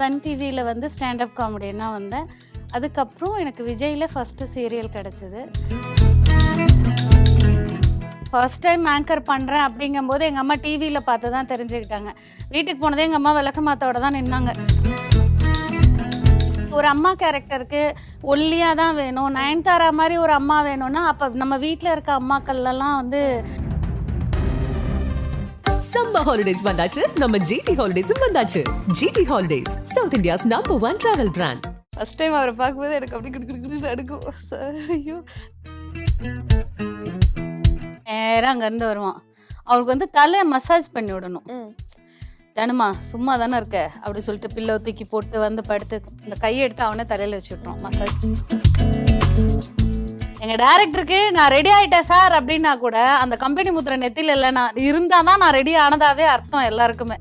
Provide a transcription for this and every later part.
Sun டிவியில் வந்து stand up காமெடினா வந்தேன். அதுக்கப்புறம் எனக்கு விஜயில் ஃபஸ்ட்டு சீரியல் கிடச்சிது. ஃபர்ஸ்ட் டைம் ஆங்கர் பண்ணுறேன் அப்படிங்கும்போது எங்கள் அம்மா டிவியில் பார்த்து தான் தெரிஞ்சுக்கிட்டாங்க. வீட்டுக்கு போனதே எங்கள் அம்மா விளக்க மாத்தோட தான் நின்னாங்க. ஒரு அம்மா கேரக்டருக்கு ஒல்லியாக தான் வேணும், நயன்தாரா மாதிரி ஒரு அம்மா வேணும்னா அப்போ நம்ம வீட்டில் இருக்க அம்மாக்கள்லாம் வந்து சம்மர் ஹாலிடேஸ் வந்தாச்சு, நம்ம ஜிடி ஹாலிடேஸும் வந்தாச்சு. GT holidays, South India's number 1 travel brand. First time அவரை பார்க்கும்போது எனக்கு அப்படி கிடு நடுக்கும். ஐயோ, நேராக அங்கேருந்து வருவான். அவருக்கு வந்து தலை மசாஜ் பண்ணி விடணும். ஜனமா சும்மா தானே இருக்க அப்படி சொல்லிட்டு பில்லோ தூக்கி போட்டு வந்து படுத்து இந்த கையை எடுத்து அவனே தலையில் வச்சு விட்டுருவான் மசாஜ். எங்கள் டேரக்டருக்கு நான் ரெடி ஆகிட்டேன் சார் அப்படின்னா கூட அந்த கம்பெனி முத்திர நெத்தியில் இல்லை, நான் இருந்தால் தான் நான் ரெடி ஆனதாவே அர்த்தம் எல்லாருக்குமே.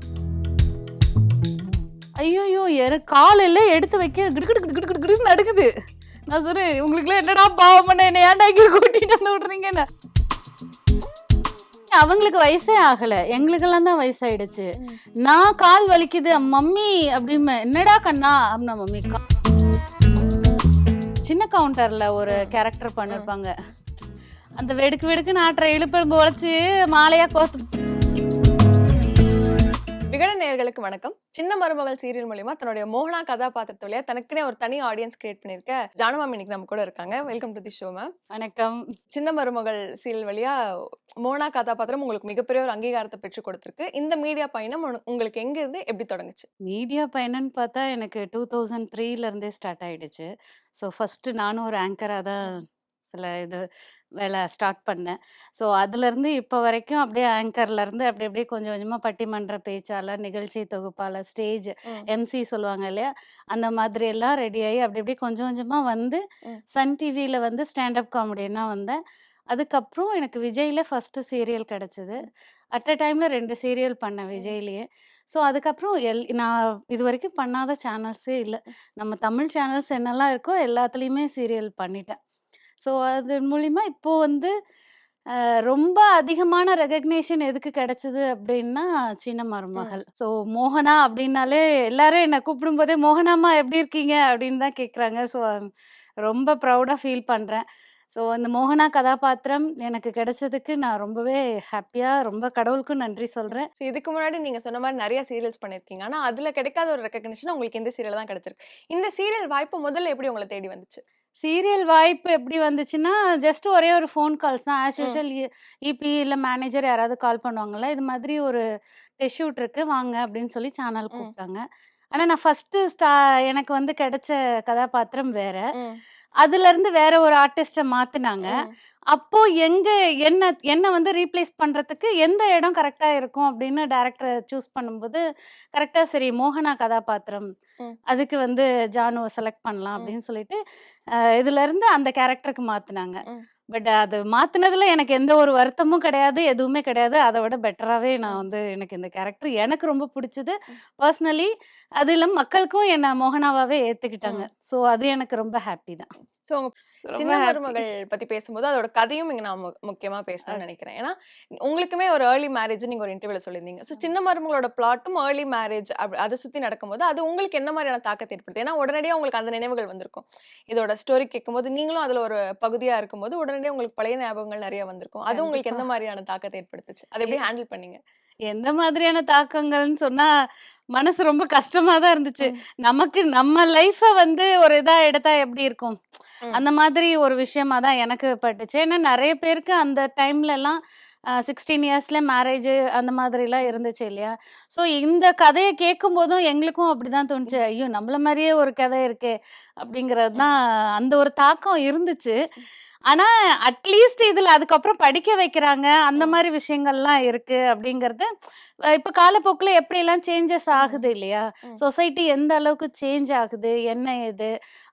ஐயோயோ காலையில் எடுத்து வைக்க கிடு நடுக்குது. நான் சொல்றேன், உங்களுக்குலாம் என்னடா பாவம் பண்ண, என்ன ஏன்டா இங்கே கூட்டிட்டு வந்து விட்றீங்கன்னு. அவங்களுக்கு வயசே ஆகலை, எங்களுக்கெல்லாம் தான் வயசாயிடுச்சு. நான் கால் வலிக்குது மம்மி அப்படின்னு, என்னடா கண்ணா அப்படின்னா மம்மி. சின்ன கவுண்டர்ல ஒரு கேரக்டர் பண்ணிருப்பாங்க, அந்த வெடுக்கு நாட்டுற இழுப்பு உழைச்சு மாலையா கோத்து. விகடன் நேயர்களுக்கு வணக்கம். சின்ன மருமகள் சீரியல் மூலியமா தன்னுடைய மோகனா கதாபாத்திரத்து வழியா தனக்குனே ஒரு தனி ஆடியன்ஸ் கிரியேட் பண்ணிருக்க ஜானமாமி இன்னைக்கு நம்ம கூட இருக்காங்க. Welcome to the show ma'am. வணக்கம். சின்ன மருமகள் சீரியல் வழியா மோகனா கதாபாத்திரம் உங்களுக்கு மிகப்பெரிய ஒரு அங்கீகாரத்தை பெற்று கொடுத்திருக்கு. இந்த மீடியா பயணம் உங்களுக்கு எங்க இருந்து எப்படி தொடங்குச்சு? மீடியா பயணம்னு பார்த்தா எனக்கு 2003ல இருந்தே ஸ்டார்ட் ஆயிடுச்சு. ஸோ ஃபர்ஸ்ட் நானும் ஒரு ஆங்கரா தான் சில இது வேலை ஸ்டார்ட் பண்ணேன். ஸோ அதுலேருந்து இப்போ வரைக்கும் அப்படியே ஆங்கர்லேருந்து அப்படி அப்படியே கொஞ்சம் கொஞ்சமாக பட்டிமன்ற பேச்சாளர், நிகழ்ச்சி தொகுப்பாளர், ஸ்டேஜ் எம்சி சொல்லுவாங்க இல்லையா, அந்த மாதிரி எல்லாம் ரெடி ஆகி அப்படி அப்படியே கொஞ்சம் கொஞ்சமாக வந்து சன் டிவியில் வந்து ஸ்டாண்டப் காமெடினா வந்தேன். அதுக்கப்புறம் எனக்கு விஜயில் ஃபஸ்ட்டு சீரியல் கிடச்சிது. அட் அ டைமில் 2 சீரியல் பண்ணேன் விஜய்லேயே. ஸோ அதுக்கப்புறம் நான் இது வரைக்கும் பண்ணாத சேனல்ஸே இல்லை. நம்ம தமிழ் சேனல்ஸ் என்னெல்லாம் இருக்கோ எல்லாத்துலேயுமே சீரியல் பண்ணிட்டேன். ஸோ அது மூலிமா இப்போது வந்து ரொம்ப அதிகமான ரெகக்னேஷன் எதுக்கு கிடைச்சது அப்படின்னா சின்ன மருமகள். ஸோ மோகனா அப்படின்னாலே எல்லாரும் என்னை கூப்பிடும்போதே மோகனாம்மா எப்படி இருக்கீங்க அப்படின்னு தான் கேட்குறாங்க. ஸோ ரொம்ப ப்ரௌடாக ஃபீல் பண்ணுறேன். ஸோ அந்த மோகனா கதாபாத்திரம் எனக்கு கிடைச்சதுக்கு நான் ரொம்பவே ஹாப்பியாக, ரொம்ப கடவுளுக்கும் நன்றி சொல்கிறேன். ஸோ இதுக்கு முன்னாடி நீங்க சொன்ன மாதிரி நிறைய சீரியல்ஸ் பண்ணிருக்கீங்க. ஆனா அதுல கிடைக்காத ஒரு ரெகக்னிஷன் உங்களுக்கு இந்த சீரியல் தான் கிடைச்சிருக்கு. இந்த சீரியல் வாய்ப்பு முதல்ல எப்படி உங்களை தேடி வந்துச்சு? சீரியல் வாய்ப்பு எப்படி வந்துச்சுன்னா, ஜஸ்ட் ஒரே ஒரு ஃபோன் கால்ஸ் தான். ஆஸ் யூஷுவல் இபி இல்லை மேனேஜர் யாராவது கால் பண்ணுவாங்கல்ல, இது மாதிரி ஒரு டெஸ்ட் ஷூட் இருக்கு வாங்க அப்படின்னு சொல்லி சேனல் கூப்பிட்டாங்க. ஆனால் நான் ஃபஸ்ட்டு எனக்கு வந்து கிடைச்ச கதாபாத்திரம் வேற. அதுலேருந்து வேற ஒரு ஆர்டிஸ்ட்டை மாற்றினாங்க. அப்போ என்ன வந்து ரீப்ளேஸ் பண்ணுறதுக்கு எந்த இடம் கரெக்டாக இருக்கும் அப்படின்னு டேரக்டரை சூஸ் பண்ணும்போது கரெக்டாக சரி மோகனா கதாபாத்திரம் அதுக்கு வந்து ஜானுவை செலக்ட் பண்ணலாம் அப்படின்னு சொல்லிட்டு இதுலேருந்து அந்த கேரக்டருக்கு மாற்றினாங்க. பட் அது மாற்றினதுல எனக்கு எந்த ஒரு வருத்தமும் கிடையாது, எதுவுமே கிடையாது. அதை விட பெட்டராகவே நான் வந்து எனக்கு இந்த கேரக்டர் எனக்கு ரொம்ப பிடிச்சது பர்சனலி. அது இல்லாமல் மக்களுக்கும் என்னை மோகனாவாகவே ஏற்றுக்கிட்டாங்க. ஸோ அது எனக்கு ரொம்ப ஹாப்பி தான். ஸோ சின்ன மருமகள் பத்தி பேசும்போது அதோட கதையும் இங்க நான் முக்கியமா பேசணும்னு நினைக்கிறேன். ஏன்னா உங்களுக்குமே ஒரு ஏர்லி மேரேஜ் நீங்க ஒரு இன்டர்வியூல சொல்லியிருந்தீங்க. ஸோ சின்ன மருமகளோட பிளாட்டும் ஏர்லி மேரேஜ் அதை சுத்தி நடக்கும்போது அது உங்களுக்கு என்ன மாதிரியான தாக்கத்தை ஏற்படுது? ஏன்னா உடனடியாக உங்களுக்கு அந்த நினைவுகள் வந்திருக்கும். இதோட ஸ்டோரி கேட்கும்போது நீங்களும் அதுல ஒரு பகுதியா இருக்கும்போது உடனடியாக உங்களுக்கு பழைய ஞாபகங்கள் நிறைய வந்திருக்கும். அது உங்களுக்கு எந்த மாதிரியான தாக்கத்தை ஏற்படுத்துச்சு? அதை எப்படி ஹேண்டில் பண்ணீங்க? எந்த மாதிரியான தாக்கங்கள்னு சொன்னா மனசு ரொம்ப கஷ்டமா தான் இருந்துச்சு. நமக்கு நம்ம லைஃபை வந்து ஒரு இதா எடுத்தா எப்படி இருக்கும், அந்த மாதிரி ஒரு விஷயமா தான் எனக்கு பட்டுச்சு. ஏன்னா நிறைய பேருக்கு அந்த டைம்லலாம் 16 இயர்ஸ்ல மேரேஜ் அந்த மாதிரிலாம் இருந்துச்சு இல்லையா. ஸோ இந்த கதையை கேட்கும் போதும் எங்களுக்கும் அப்படிதான் தோணுச்சு, ஐயோ நம்மள மாதிரியே ஒரு கதை இருக்கே அப்படிங்கிறது தான் அந்த ஒரு தாக்கம் இருந்துச்சு. ஆனா அட்லீஸ்ட் இதுல அதுக்கப்புறம் படிக்க வைக்கிறாங்க, அந்த மாதிரி விஷயங்கள்லாம் இருக்கு அப்படிங்கிறது இப்ப காலப்போக்கில் எப்படிலாம் சேஞ்சஸ் ஆகுது இல்லையா, சொசைட்டி எந்த அளவுக்கு சேஞ்ச் ஆகுது என்ன ஏது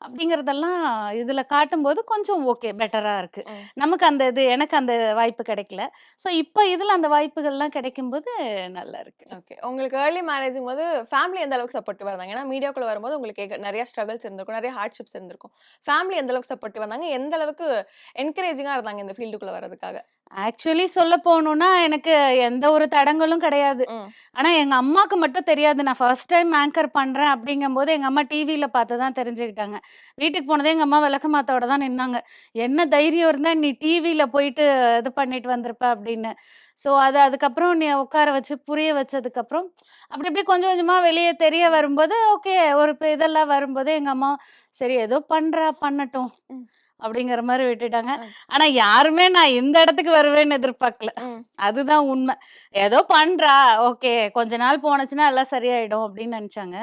அப்படிங்கிறதெல்லாம் இதுல காட்டும்போது கொஞ்சம் ஓகே பெட்டரா இருக்கு. நமக்கு அந்த இது எனக்கு அந்த வாய்ப்பு கிடைக்கல. ஸோ இப்போ இதுல அந்த வாய்ப்புகள்லாம் கிடைக்கும்போது நல்லா இருக்கு. ஓகே, உங்களுக்கு ஏர்லி மேரேஜும் போது ஃபேமிலி எந்த அளவுக்கு சப்போர்ட்டிவ் வந்தாங்க? ஏன்னா மீடியாக்குள்ள வரும்போது உங்களுக்கு நிறைய ஸ்ட்ரகிள்ஸ் இருந்திருக்கும், நிறைய ஹார்ட்ஷிப்ஸ் இருந்திருக்கும். ஃபேமிலி எந்த அளவுக்கு சப்போர்ட்டிவ் வந்தாங்க? எந்த அளவுக்கு என்கரேஜிங்கா இருந்தாங்க இந்த ஃபீல்டுக்குள்ள வர்றதுக்காக? ஆக்சுவலி சொல்ல போணும்னா, எனக்கு எந்த ஒரு தடங்கலும் கிடையாது. ம். ஆனா, எங்க அம்மாக்கு மட்டும் தெரியாது. நான் ஃபர்ஸ்ட் டைம் ஆங்கர் பண்றேன் அப்படிங்கும்போது, எங்க அம்மா டிவில பார்த்து தான் தெரிஞ்சுக்கிட்டாங்க. வீட்டுக்கு போனதே எங்க அம்மா விளக்கமாத்தோட தான் நின்னாங்க. "என்ன தைரியம் இருந்தா நீ டிவில போயிட்டு இது பண்ணிட்டு வந்திருப்ப" அப்படின்னு. ஸோ, அதுக்கப்புறம் நீ உட்கார வச்சு புரிய வச்சதுக்கப்புறம், அப்படி இப்படி கொஞ்சம் கொஞ்சமா வெளிய தெரிய ம். வரும்போது, ஓகே ஒரு இதெல்லாம் வரும்போது எங்க அம்மா, "சரி ஏதோ பண்றா பண்ணட்டும்" ம். அப்படிங்கிற மாரி விட்டுட்டாங்க. ம். ஆனா யாருமே நான் இந்த இடத்துக்கு வருவேன்னு எதிர்பார்க்கல. ம். அதுதான் உண்ம. ஏதோ பண்றா, ஓகே கொஞ்ச நாள் போனுச்சுன்னா எல்லாம் சரியாயிடும் அப்படின்னு நெனச்சாங்க.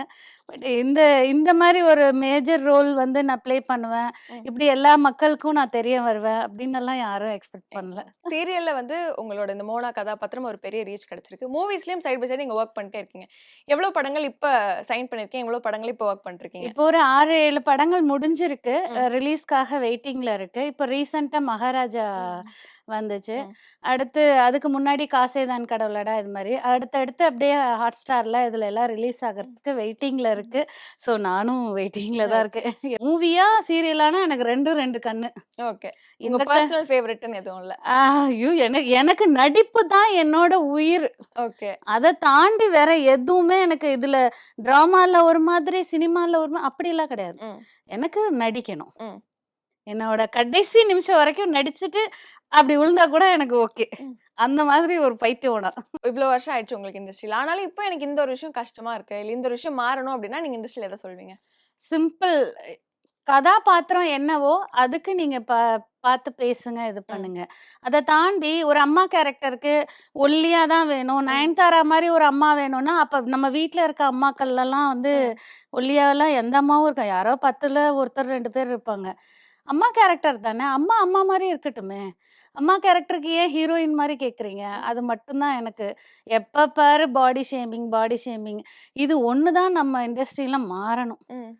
பட் இந்த இந்த மாரி ஒரு மேஜர் ரோல் வந்து நான் ப்ளே பண்ணுவேன். ம். இப்படி எல்லா மக்களுக்கும் நான் தெரிய வருவேன் அப்படின்னெல்லாம் யாரும் எக்ஸ்பெக்ட் பண்ணல. சீரியல்ல வந்து உங்களோட இந்த மோனா கதாபாத்திரம் ஒரு பெரிய ரீச் கிடைச்சிருக்கு. மூவிஸ்லயும் சைடு பை சைடு நீங்க வொர்க் பண்ணிட்டே இருக்கீங்க. எவ்வளோ படங்கள் இப்ப சைன் பண்ணியிருக்கீங்க? எவ்வளோ படங்கள் இப்ப வொர்க் பண்ணிருக்கீங்க? இப்போ ஒரு 6, 7 படங்கள் முடிஞ்சிருக்கு. ம். ரிலீஸ்க்காக வெயிட்டிங்ல இருக்கு. இப்போ ரீசென்ட்டா மகாராஜா ம். வந்துச்சு. ம். அடுத்து அதுக்கு முன்னாடி காசேதான் கடவுளடா இது மாரி. அடுத்தடுத்து அப்படியே Hotstarல இதுல எல்லாம் ரிலீஸ் ம். ஆகறதுக்கு வெயிட்டிங்ல ம். இருக்கு. ஸோ நானும் வெயிட்டிங்ல தான் ஓகே. இருக்கேன். மூவியா, சீரியலானா எனக்கு 2ம் 2 கண்ணு. ஓகே. உங்க இந்த பெர்சனல் ஃபேவரைட்ன்னு எதுவும் இல்ல. ஐயோ! எனக்கு எனக்கு நடிப்பு தான் என்னோட உயிர். ஓகே. அத தாண்டி வேற எதுவுமே எனக்கு இதுல ட்ராமால ஒரு மாதிரி, சினிமால ஒரு அப்படிலாம் கிடையாது. ம். எனக்கு நடிக்கணும். ம். என்னோட கடைசி நிமிஷம் வரைக்கும் நடிச்சுட்டு, அப்படி விழுந்தா கூட எனக்கு ஓகே. ம். அந்த மாதிரி ஒரு பைத்தியம் நான். இவ்ளோ வருஷம் ஆயிடுச்சு உங்களுக்கு இண்டஸ்ட்ரில. ஆனாலும் இப்ப எனக்கு இந்த ஒரு விஷயம் கஷ்டமா இருக்கு. இல்ல இந்த ஒரு விஷயம் மாறணும் அப்டின்னா, நீங்க இண்டஸ்ட்ரில எத சொல்வீங்க? சிம்பிள். கதாபாத்திரம் என்னவோ, அதுக்கு நீங்க பார்த்து பேசுங்க, இது ம். பண்ணுங்க. அத தாண்டி ஒரு அம்மா கேரக்டருக்கு ஒல்லியா தான் வேணும். ம். நயன்தாரா மாரி ஒரு அம்மா வேணும்னா, அப்ப நம்ம வீட்ல இருக்க அம்மாக்கள்லாம் வந்து ம். ஒல்லியாலாம் எந்த அம்மாவும் இருக்க யாரோ 10ல ஒருத்தர் 2 பேர் இருப்பாங்க. அம்மா கேரக்டர் தானே! அம்மா அம்மா மாரி இருக்கட்டுமே! அம்மா கேரக்டருக்கு ஏன் ஹீரோயின் மாரி கேட்குறீங்க? ம். அது மட்டும் தான் எனக்கு. எப்ப பாரு பாடி ஷேமிங், பாடி ஷேமிங். இது ஒண்ணு தான் நம்ம இண்டஸ்ட்ரில மாறணும். ம்.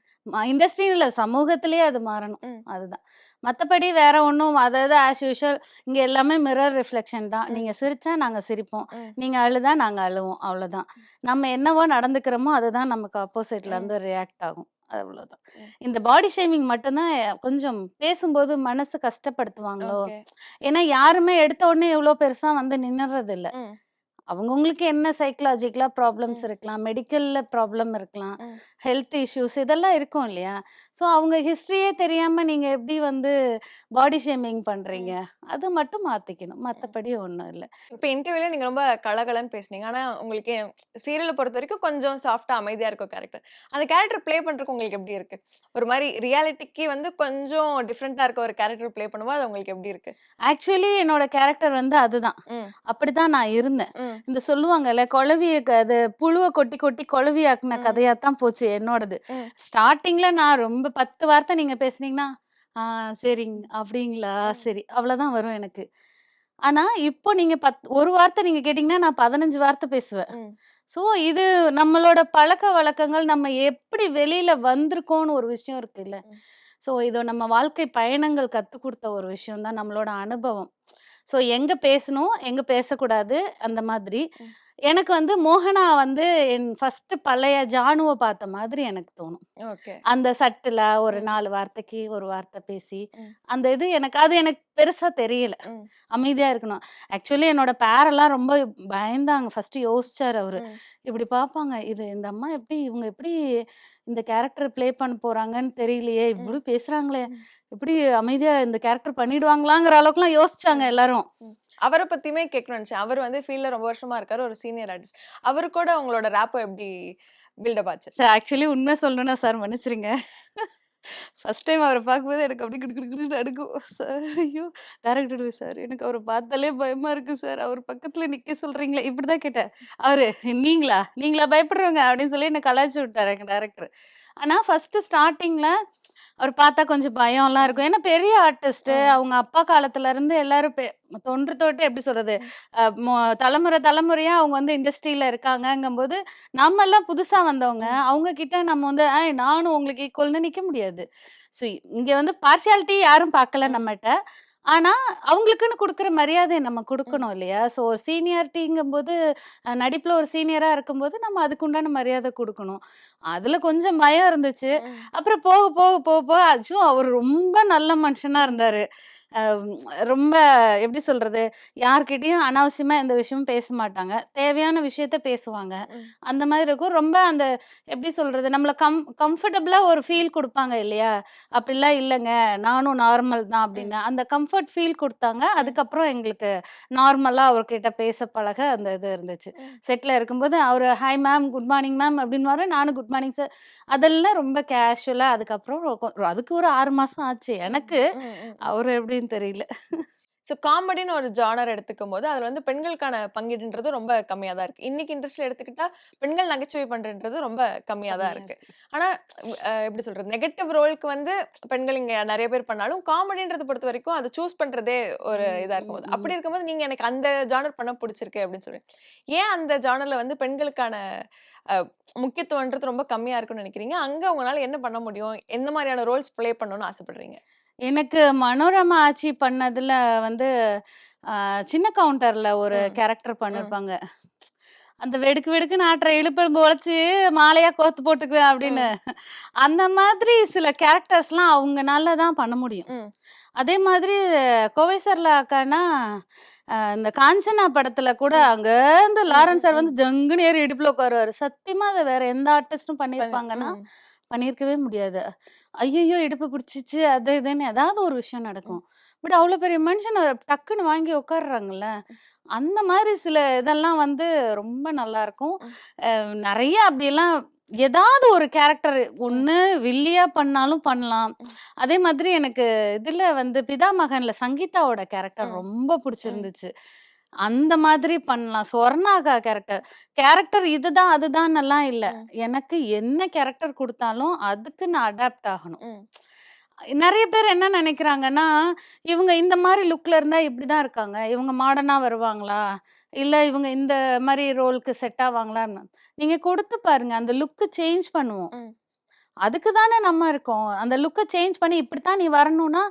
இண்டஸ்ட்ரின்னு இல்ல, சமூகத்திலேயே அது மாறணும். ம். அதுதான். மத்தபடி வேற ஒண்ணும் அதாவது ஆஸ் யூசுவல் இங்க எல்லாமே மிரர் ரிஃப்ளெக்ஷன் தான். ம். நீங்க சிரிச்சா நாங்க சிரிப்போம். ம். நீங்க அழுதா நாங்க அழுவோம். அவ்வளோதான். நம்ம என்னவோ நடந்துக்கிறோமோ, அதுதான் நமக்கு ஆப்போசிட்ல ம். இருந்து ரியாக்ட் ஆகும். அவ்வளோதான். ம். இந்த பாடி ஷேமிங் மட்டும் தான் கொஞ்சம் பேசும்போது மனசு கஷ்டப்படுத்துவாங்களோ! ஓகே. ஏன்னா யாருமே எடுத்த உடனே இவ்ளோ பெருசா வந்து நின்னுறதில்ல. ம். அவங்கவங்களுக்கு என்ன சைக்காலஜிக்கலா ப்ராப்ளம்ஸ் ம். இருக்கலாம். மெடிக்கல்ல ப்ராப்ளம் இருக்கலாம். ம். ஹெல்த் இஷ்யூஸ் இதெல்லாம் இருக்கும் இல்லையா? ஸோ அவங்க ஹிஸ்டரியே தெரியாம நீங்க எப்படி வந்து பாடி ஷேமிங் பண்றீங்க? ம். அது மட்டும் மாத்திக்கணும். ம். மத்தபடி ஒண்ணும் இல்ல. இப்ப இன்டர்வியூல நீங்க ரொம்ப கலகலன்னு பேசுனீங்க. ஆனா, உங்களுக்கு சீரியல பொறுத்தவரைக்கும் கொஞ்சம் சாஃப்ட்டா அமைதியா இருக்கும் கேரக்டர். அந்த கேரக்டர் ப்ளே பண்றதுக்கு உங்களுக்கு எப்படி இருக்கு? ஒரு மாரி ரியாலிட்டிக்கு வந்து கொஞ்சம் டிஃபரெண்ட்டா இருக்க ஒரு கேரக்டர் ப்ளே பண்ணும்போது, அது உங்களுக்கு எப்படி இருக்கு? ஆக்சுவலி என்னோட கேரக்டர் வந்து அதுதான். ம். அப்படிதான் நான் இருந்தேன். ம். இந்த சொல்லுவாங்கல்ல, குளவிய அது புழுவ கொட்டி கொட்டி குளவியாக்குன ம். கதையா தான் போச்சு என்னோடது. ம். ஸ்டார்ட்டிங்ல நான் ரொம்ப 10 வார்த்தை நீங்க பேசுனீங்கன்னா, "ஆ சரிங்க. ம். அப்படிங்களா? ம். சரி." அவ்வளோதான் வரும் எனக்கு. ஆனா, இப்போ நீங்க ஒரு வார்த்தை நீங்க கேட்டீங்கன்னா, நான் 15 வார்த்தை பேசுவேன். ம். ஸோ, இது நம்மளோட பழக்கவழக்கங்கள், நம்ம எப்படி வெளியில வந்திருக்கோம்னு ஒரு விஷயம் இருக்குல்ல. ம். ஸோ, இது நம்ம வாழ்க்கை பயணங்கள் கத்துக் குடுத்த ஒரு விஷயம் தான், நம்மளோட அனுபவம். ஸோ, எங்க பேசணும், எங்க பேசக்கூடாது, அந்த மாதிரி. ம். எனக்கு வந்து மோகனா வந்து என் ஃபர்ஸ்ட்டு பழைய ஜானுவ பார்த்த மாதிரி எனக்கு தோணும். ஓகே. அந்த சட்டிலா ஒரு ம். 4 வார்த்தைக்கு ஒரு வார்த்தை பேசி, ம். அந்த இது எனக்கு பெருசா தெரியல. ம். அமைதியா இருக்கணும். ஆக்சுவலி என்னோட பேரெல்லாம் ரொம்ப பயந்தாங்க. ஃபர்ஸ்ட்டு யோசிச்சாரு அவரு. ம். இப்படி பார்ப்பாங்க. இந்த அம்மா எப்படி இவங்க எப்படி இந்த கேரக்டர் ப்ளே பண்ண போறாங்கன்னு தெரியலையே! ம். இவ்ளோ பேசுறாங்களே! ம். எப்படி அமைதியா இந்த கேரக்டர் பண்ணிடுவாங்களாங்கிற அளவுக்குலாம் யோசிச்சாங்க ம். எல்லாரும். ம். அவர பத்தியுமே கேட்கணும்னு நெனச்சேன். அவரு வந்து ஃபீல்ட்ல ரொம்ப வருஷமா இருக்காரு. ஒரு சீனியர் ஆர்டிஸ்ட். அவரு கூட உங்களோட ரேப்போ எப்படி பில்டப் ஆச்சு? சார் ஆக்சுவலி உண்மை சொல்லணும்னா சார் மன்னிச்சுருங்க. ஃபர்ஸ்ட் டைம் அவர பார்க்கும்போது எனக்கு அப்படியே கிடு கிடு கிடுன்னு நடுங்கும். சார் ஐயோ! டைரக்டர் சார் எனக்கு அவர பார்த்தாலே பயமா இருக்கு சார். அவர் பக்கத்துல நிக்க சொல்றீங்களே இப்படிதான் கேட்டேன். அவரு நீங்களா? நீங்களா பயப்படுறவங்க? அப்படின்னு சொல்லி என்ன கலாய்ச்சு விட்டாரு எங்க டைரக்டர். ஆனா ஃபர்ஸ்ட்டு ஸ்டார்ட்டிங்ல அவர பார்த்தா கொஞ்சம் பயம்லாம் ம். இருக்கும். ஏன்னா பெரிய ஆர்டிஸ்ட்டு. ம். அவங்க அப்பா காலத்துலருந்து எல்லாரும் தொன்று தொட்டு எப்படி சொல்றது? ம். அ மொ தலைமுறை தலைமுறையா அவங்க வந்து இண்டஸ்ட்ரியில இருக்காங்கங்கும்போது, நம்மலாம் புதுசா வந்தவங்க. ம். அவங்க கிட்ட நம்ம வந்து, நானும் உங்களுக்கு ஈக்குவல்ன்னு நிக்க முடியாது." ஸோ இங்க வந்து பார்ஷியாலிட்டி யாரும் பார்க்கல ம். நம்மட்ட. ஆனா, அவங்களுக்குன்னு குடுக்குற மரியாதைய நம்ம ம். குடுக்கணும் இல்லையா? ஸோ ஒரு சீனியாரிட்டிங்கும்போது நடிப்புல ஒரு சீனியரா இருக்கும்போது, நம்ம அதுக்கு உண்டான மரியாதை குடுக்கணும். அதுல கொஞ்சம் பயம் இருந்துச்சு. ம். அப்புறம் போக, போக, போக, போக அச்சோ! அவரு ரொம்ப நல்ல மனுஷனா இருந்தாரு. அம் ரொம்ப எப்படி சொல்றது? யார்கிட்டயும் அனாவசியமா எந்த விஷயமும் பேச மாட்டாங்க. தேவையான விஷயத்த பேசுவாங்க. ம். அந்த மாதிரி இருக்கும். ரொம்ப அந்த எப்படி சொல்றது? நம்மள கம்ஃபர்டபுளா ஒரு ஃபீல் குடுப்பாங்க இல்லையா? அப்படிலாம் இல்லங்க. நானும் நார்மல் தான் ம். அப்படின்னு. அந்த கம்ஃபர்ட் ஃபீல் குடுத்தாங்க. ம். அதுக்கப்புறம் எங்களுக்கு நார்மலா அவர்கிட்ட பேச பழக அந்த இது இருந்துச்சு. ம். செட்ல இருக்கும்போது அவரு hi ma'am, good morning ma'am அப்படின்னுவாரு. நானும் குட் மார்னிங் சார். அதெல்லாம் ரொம்ப கேஷுவலா அதுக்கப்புறம் அதுக்கு ஒரு 6 மாசம் ஆச்சு. ம். எனக்கு ம். ம். அவரு எப்படின்னு தெரியல. ஸோ காமெடின்னு ஒரு ஜானர் எடுத்துக்கும்போது, அதுல வந்து பெண்களுக்கான பங்கீடுன்றது ரொம்ப கம்மியா தான் இருக்கு. இன்னைக்கு இண்டஸ்ட்ரில எடுத்துக்கிட்டா, பெண்கள் நகைச்சுவை பண்றதுன்றது ரொம்ப கம்மியா தான் கம்மியா இருக்கு. இருக்கு. ஆனா எப்படி சொல்றது? நெகட்டிவ் ரோலுக்கு வந்து பெண்கள் இங்க நெறைய பேர் பண்ணாலும், காமெடின்றத பொறுத்தவரைக்கும் அத சூஸ் பண்றதே ஒரு ம், இதா ம், இருக்கும்போது, ம். அப்படி இருக்கும்போது நீங்க எனக்கு அந்த ஜானர் பண்ண புடிச்சிருக்கு அப்படின்னு சொல்றீங்க. ஏன் அந்த ஜானர்ல வந்து பெண்களுக்கான அ முக்கியத்துவம்ன்றது ரொம்ப கம்மியா இருக்குன்னு நெனைக்கிறீங்க? அங்க உங்களால என்ன பண்ண முடியும்? எந்த மாரியான ரோல்ஸ் ப்ளே பண்ணணும்னு ஆசைப்படுறீங்க? எனக்கு மனோரமா ஆச்சி பண்ணதுல வந்து, அ சின்ன கவுண்டர்ல ஒரு ம். கேரக்டர் ம். பண்ணிருப்பாங்க. அந்த வெடுக்கு வெடுக்குன்னு ஆட்டுற இழுப்பெலும்பு உழைச்சு மாலையா கோர்த்து போட்டுக்குவேன் அப்படின்னு. ம். அந்த மாதிரி சில கேரக்டர்ஸ்லாம் அவங்கனால தான் பண்ண முடியும். ம். அதே மாதிரி கோவை சரளா அக்கான்னா, இந்த காஞ்சனா படத்துல கூட ம். அங்கேருந்து ம். ம். லாரன்ஸ் சார் ம். வந்து ஜங்குன்னு ஏறி இடுப்புல உட்காருவாரு. சத்தியமா அத வேற எந்த ஆர்டிஸ்ட்டும் பண்ணியிருப்பாங்கன்னா, ம். பண்ணியிருக்கவே முடியாது. ஐய்யய்யோ! இடுப்பு பிடிச்சிச்சு அது இதுன்னு ஏதாவது ஒரு விஷயம் ம். நடக்கும். பட் அவ்ளோ பெரிய மனுஷன டக்குன்னு வாங்கி உட்கார்றாங்கல்ல. அந்த மாரி சில இதெல்லாம் வந்து ரொம்ப நல்லாருக்கும். ம். நெறைய அப்படியெல்லாம் ஏதாவது ஒரு கேரக்டர் ம். ஒண்ணு வில்லியா பண்ணாலும் பண்ணலாம். ம். அதே மாதிரி எனக்கு இதுல வந்து பிதாமகன்ல சங்கீதாவோட கேரக்டர் ம். ரொம்ப ம். புடிச்சிருந்துச்சு. அந்த மாதிரி பண்ணலாம். சொர்ணாக்கா கேரக்டர். கேரக்டர் இதுதான், அதுதான்னெல்லாம் இல்ல. ம். எனக்கு என்ன கேரக்டர் குடுத்தாலும் அதுக்கு நான் அடாப்ட் ஆகணும். ம். நெறைய பேர் என்ன நெனைக்கிறாங்கன்னா, இவங்க இந்த மாரி லுக்ல இருந்தா இப்படிதான் இருக்காங்க. இவங்க மாடர்னா வருவாங்களா? இல்ல இவங்க இந்த மாரி ரோலுக்கு செட் ஆவாங்களான்னு. நீங்க குடுத்து பாருங்க. அந்த லுக் சேஞ்ச் பண்ணுவோம். ம். அதுக்கு தானே நம்ம இருக்கோம். அந்த லுக்க சேஞ்ச் பண்ணி இப்படித்தான் நீ வரணும்னா,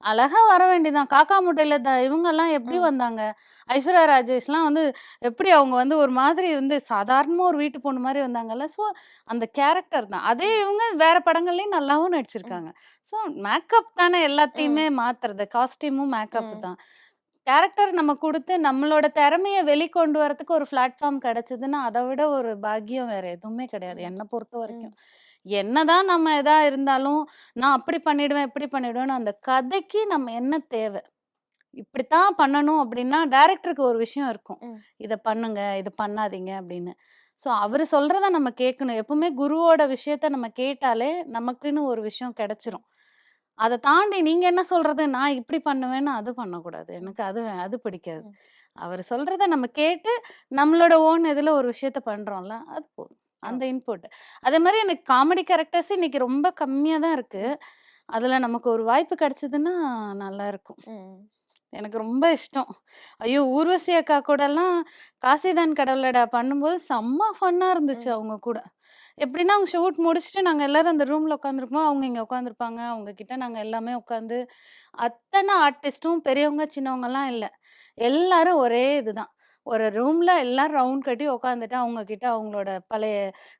அழகா வர வேண்டியதுதான். காக்கா முட்டையில இவங்கலாம் எப்படி ம். வந்தாங்க? ஐஸ்வர்யா ராஜேஷ்லாம் வந்து எப்படி அவங்க வந்து ஒரு மாதிரி வந்து சாதாரணமா ஒரு வீட்டு பொண்ணு மாரி வந்தாங்கல்ல. ஸோ அந்த கேரக்டர் தான். அதே ம். இவங்க வேற படங்கள்லயும் நல்லாவும் ம். நடிச்சிருக்காங்க. ஸோ மேக்கப் தானே ம். எல்லாத்தையுமே மாத்துறது. காஸ்டியூமும் மேக்கப் ம். தான். கேரக்டர் நம்ம குடுத்து நம்மளோட திறமைய வெளிக்கொண்டு வரதுக்கு ஒரு பிளாட்ஃபார்ம் கிடைச்சதுன்னா, அத விட ஒரு பாக்கியம் வேற எதுவுமே கிடையாது. ம். என்ன ம். பொறுத்தவரைக்கும். என்னதான் நம்ம எதா இருந்தாலும், நான் அப்படி பண்ணிடுவேன், இப்படி பண்ணிடுவேன்னு அந்த கதைக்கு நம்ம என்ன தேவ? இப்படித்தான் பண்ணணும் அப்படின்னா, டைரக்டருக்கு ஒரு விஷயம் இருக்கும். ம். இத பண்ணுங்க, இத பண்ணாதீங்க அப்படின்னு. ஸோ அவரு சொல்றத நம்ம கேட்கணும். எப்பவுமே குருவோட விஷயத்த நம்ம கேட்டாலே, நமக்குன்னு ஒரு விஷயம் கிடைச்சிரும். அத தாண்டி நீங்க என்ன சொல்றது? நான் இப்படி பண்ணுவேன்னு அது பண்ணக்கூடாது. ம். எனக்கு அது பிடிக்காது. ம். அவரு சொல்றத நம்ம கேட்டு, நம்மளோட ஓன் இதுல ஒரு விஷயத்த பண்றோம்ல, அது போதும். அந்த ஓகே. இன்புட். அதே மாரி எனக்கு காமெடி கேரக்டர்ஸ் இன்னைக்கு ரொம்ப கம்மியா தான் இருக்கு. ம். அதுல நமக்கு ஒரு வாய்ப்பு கிடைச்சதுன்னா நல்லாருக்கும். ம். எனக்கு ரொம்ப இஷ்டம். ஐயோ! ஊர்வசி அக்கா கூடலாம் "காசிதான் கடவுளடா" பண்ணும்போது செம்ம ஃபன்னா இருந்துச்சு ம். அவங்க கூட. எப்படின்னா, அவங்க ஷூட் முடிச்சுட்டு நாங்க எல்லாரும் அந்த ரூம்ல உட்காந்துருப்போம். அவங்க இங்க உட்காந்துருப்பாங்க. அவங்க கிட்ட நாங்க எல்லாமே உட்காந்து அத்தன ஆர்டிஸ்ட்டும் பெரியவங்க, சின்னவங்கலாம் இல்ல. எல்லாரும் ஒரே இதுதான். ஒரு ரூம்ல எல்லாரும் ரவுண்ட் கட்டி உட்காந்துட்டு, அவங்க கிட்ட அவங்களோட பழைய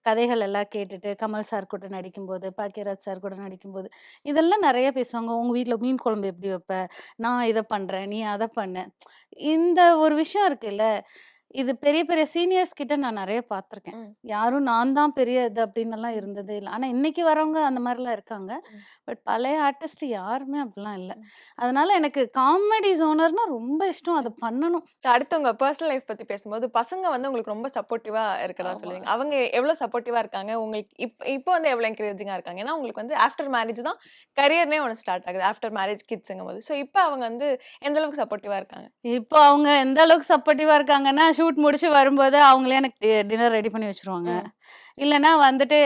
கதைகள் எல்லாம் கேட்டுட்டு, கமல் சார் கூட நடிக்கும்போது, பாக்யராஜ் சார் கூட நடிக்கும்போது, இதெல்லாம் நெறைய பேசுவாங்க. "உங்க வீட்ல மீன் குழம்பு எப்படி வைப்ப? நான் இத பண்றேன். நீ அத பண்ணு." இந்த ஒரு விஷயம் இருக்குல்ல, இது பெரிய பெரிய சீனியர்ஸ் கிட்ட நான் நெறைய பார்த்துருக்கேன். ம். யாரும் நான் தான் பெரிய இது அப்டின்னெல்லாம் ம். இருந்ததே இல்ல. ஆனா இன்னைக்கு வரவங்க அந்த மாரிலாம் இருக்காங்க. ம். பட் பழைய ஆர்டிஸ்ட் யாருமே அப்டிலாம் இல்ல. ம். அதனால எனக்கு காமெடி ஜோனர்னா ரொம்ப இஷ்டம். அத ம். பண்ணணும். அடுத்து உங்க பெர்சனல் லைஃப் பத்தி பேசும்போது, பசங்க வந்து உங்களுக்கு ரொம்ப சப்போர்ட்டிவா இருக்கிறதா ஆமா. சொல்லுவீங்க. அவங்க எவ்ளோ சப்போர்ட்டிவா இருக்காங்க? உங்களுக்கு இப்போ வந்து எவ்ளோ என்கரேஜிங்கா இருக்காங்க? ஏன்னா, உங்களுக்கு வந்து ஆஃப்டர் மேரேஜ் தான் கரியர்னே ஒண்ணு ஸ்டார்ட் ஆகுது. After marriage கிட்ஸ்ங்கும்போது. ஸோ, இப்ப அவங்க வந்து எந்த அளவுக்கு சப்போர்ட்டிவா இருக்காங்க? இப்போ அவங்க எந்த அளவுக்கு சப்போர்ட்டிவா இருக்காங்கன்னா, ஷூட் முடிச்சு வரும்போது அவங்களே எனக்கு டின்னர் ரெடி பண்ணி வச்சுருவாங்க. ம். இல்லன்னா வந்துட்டு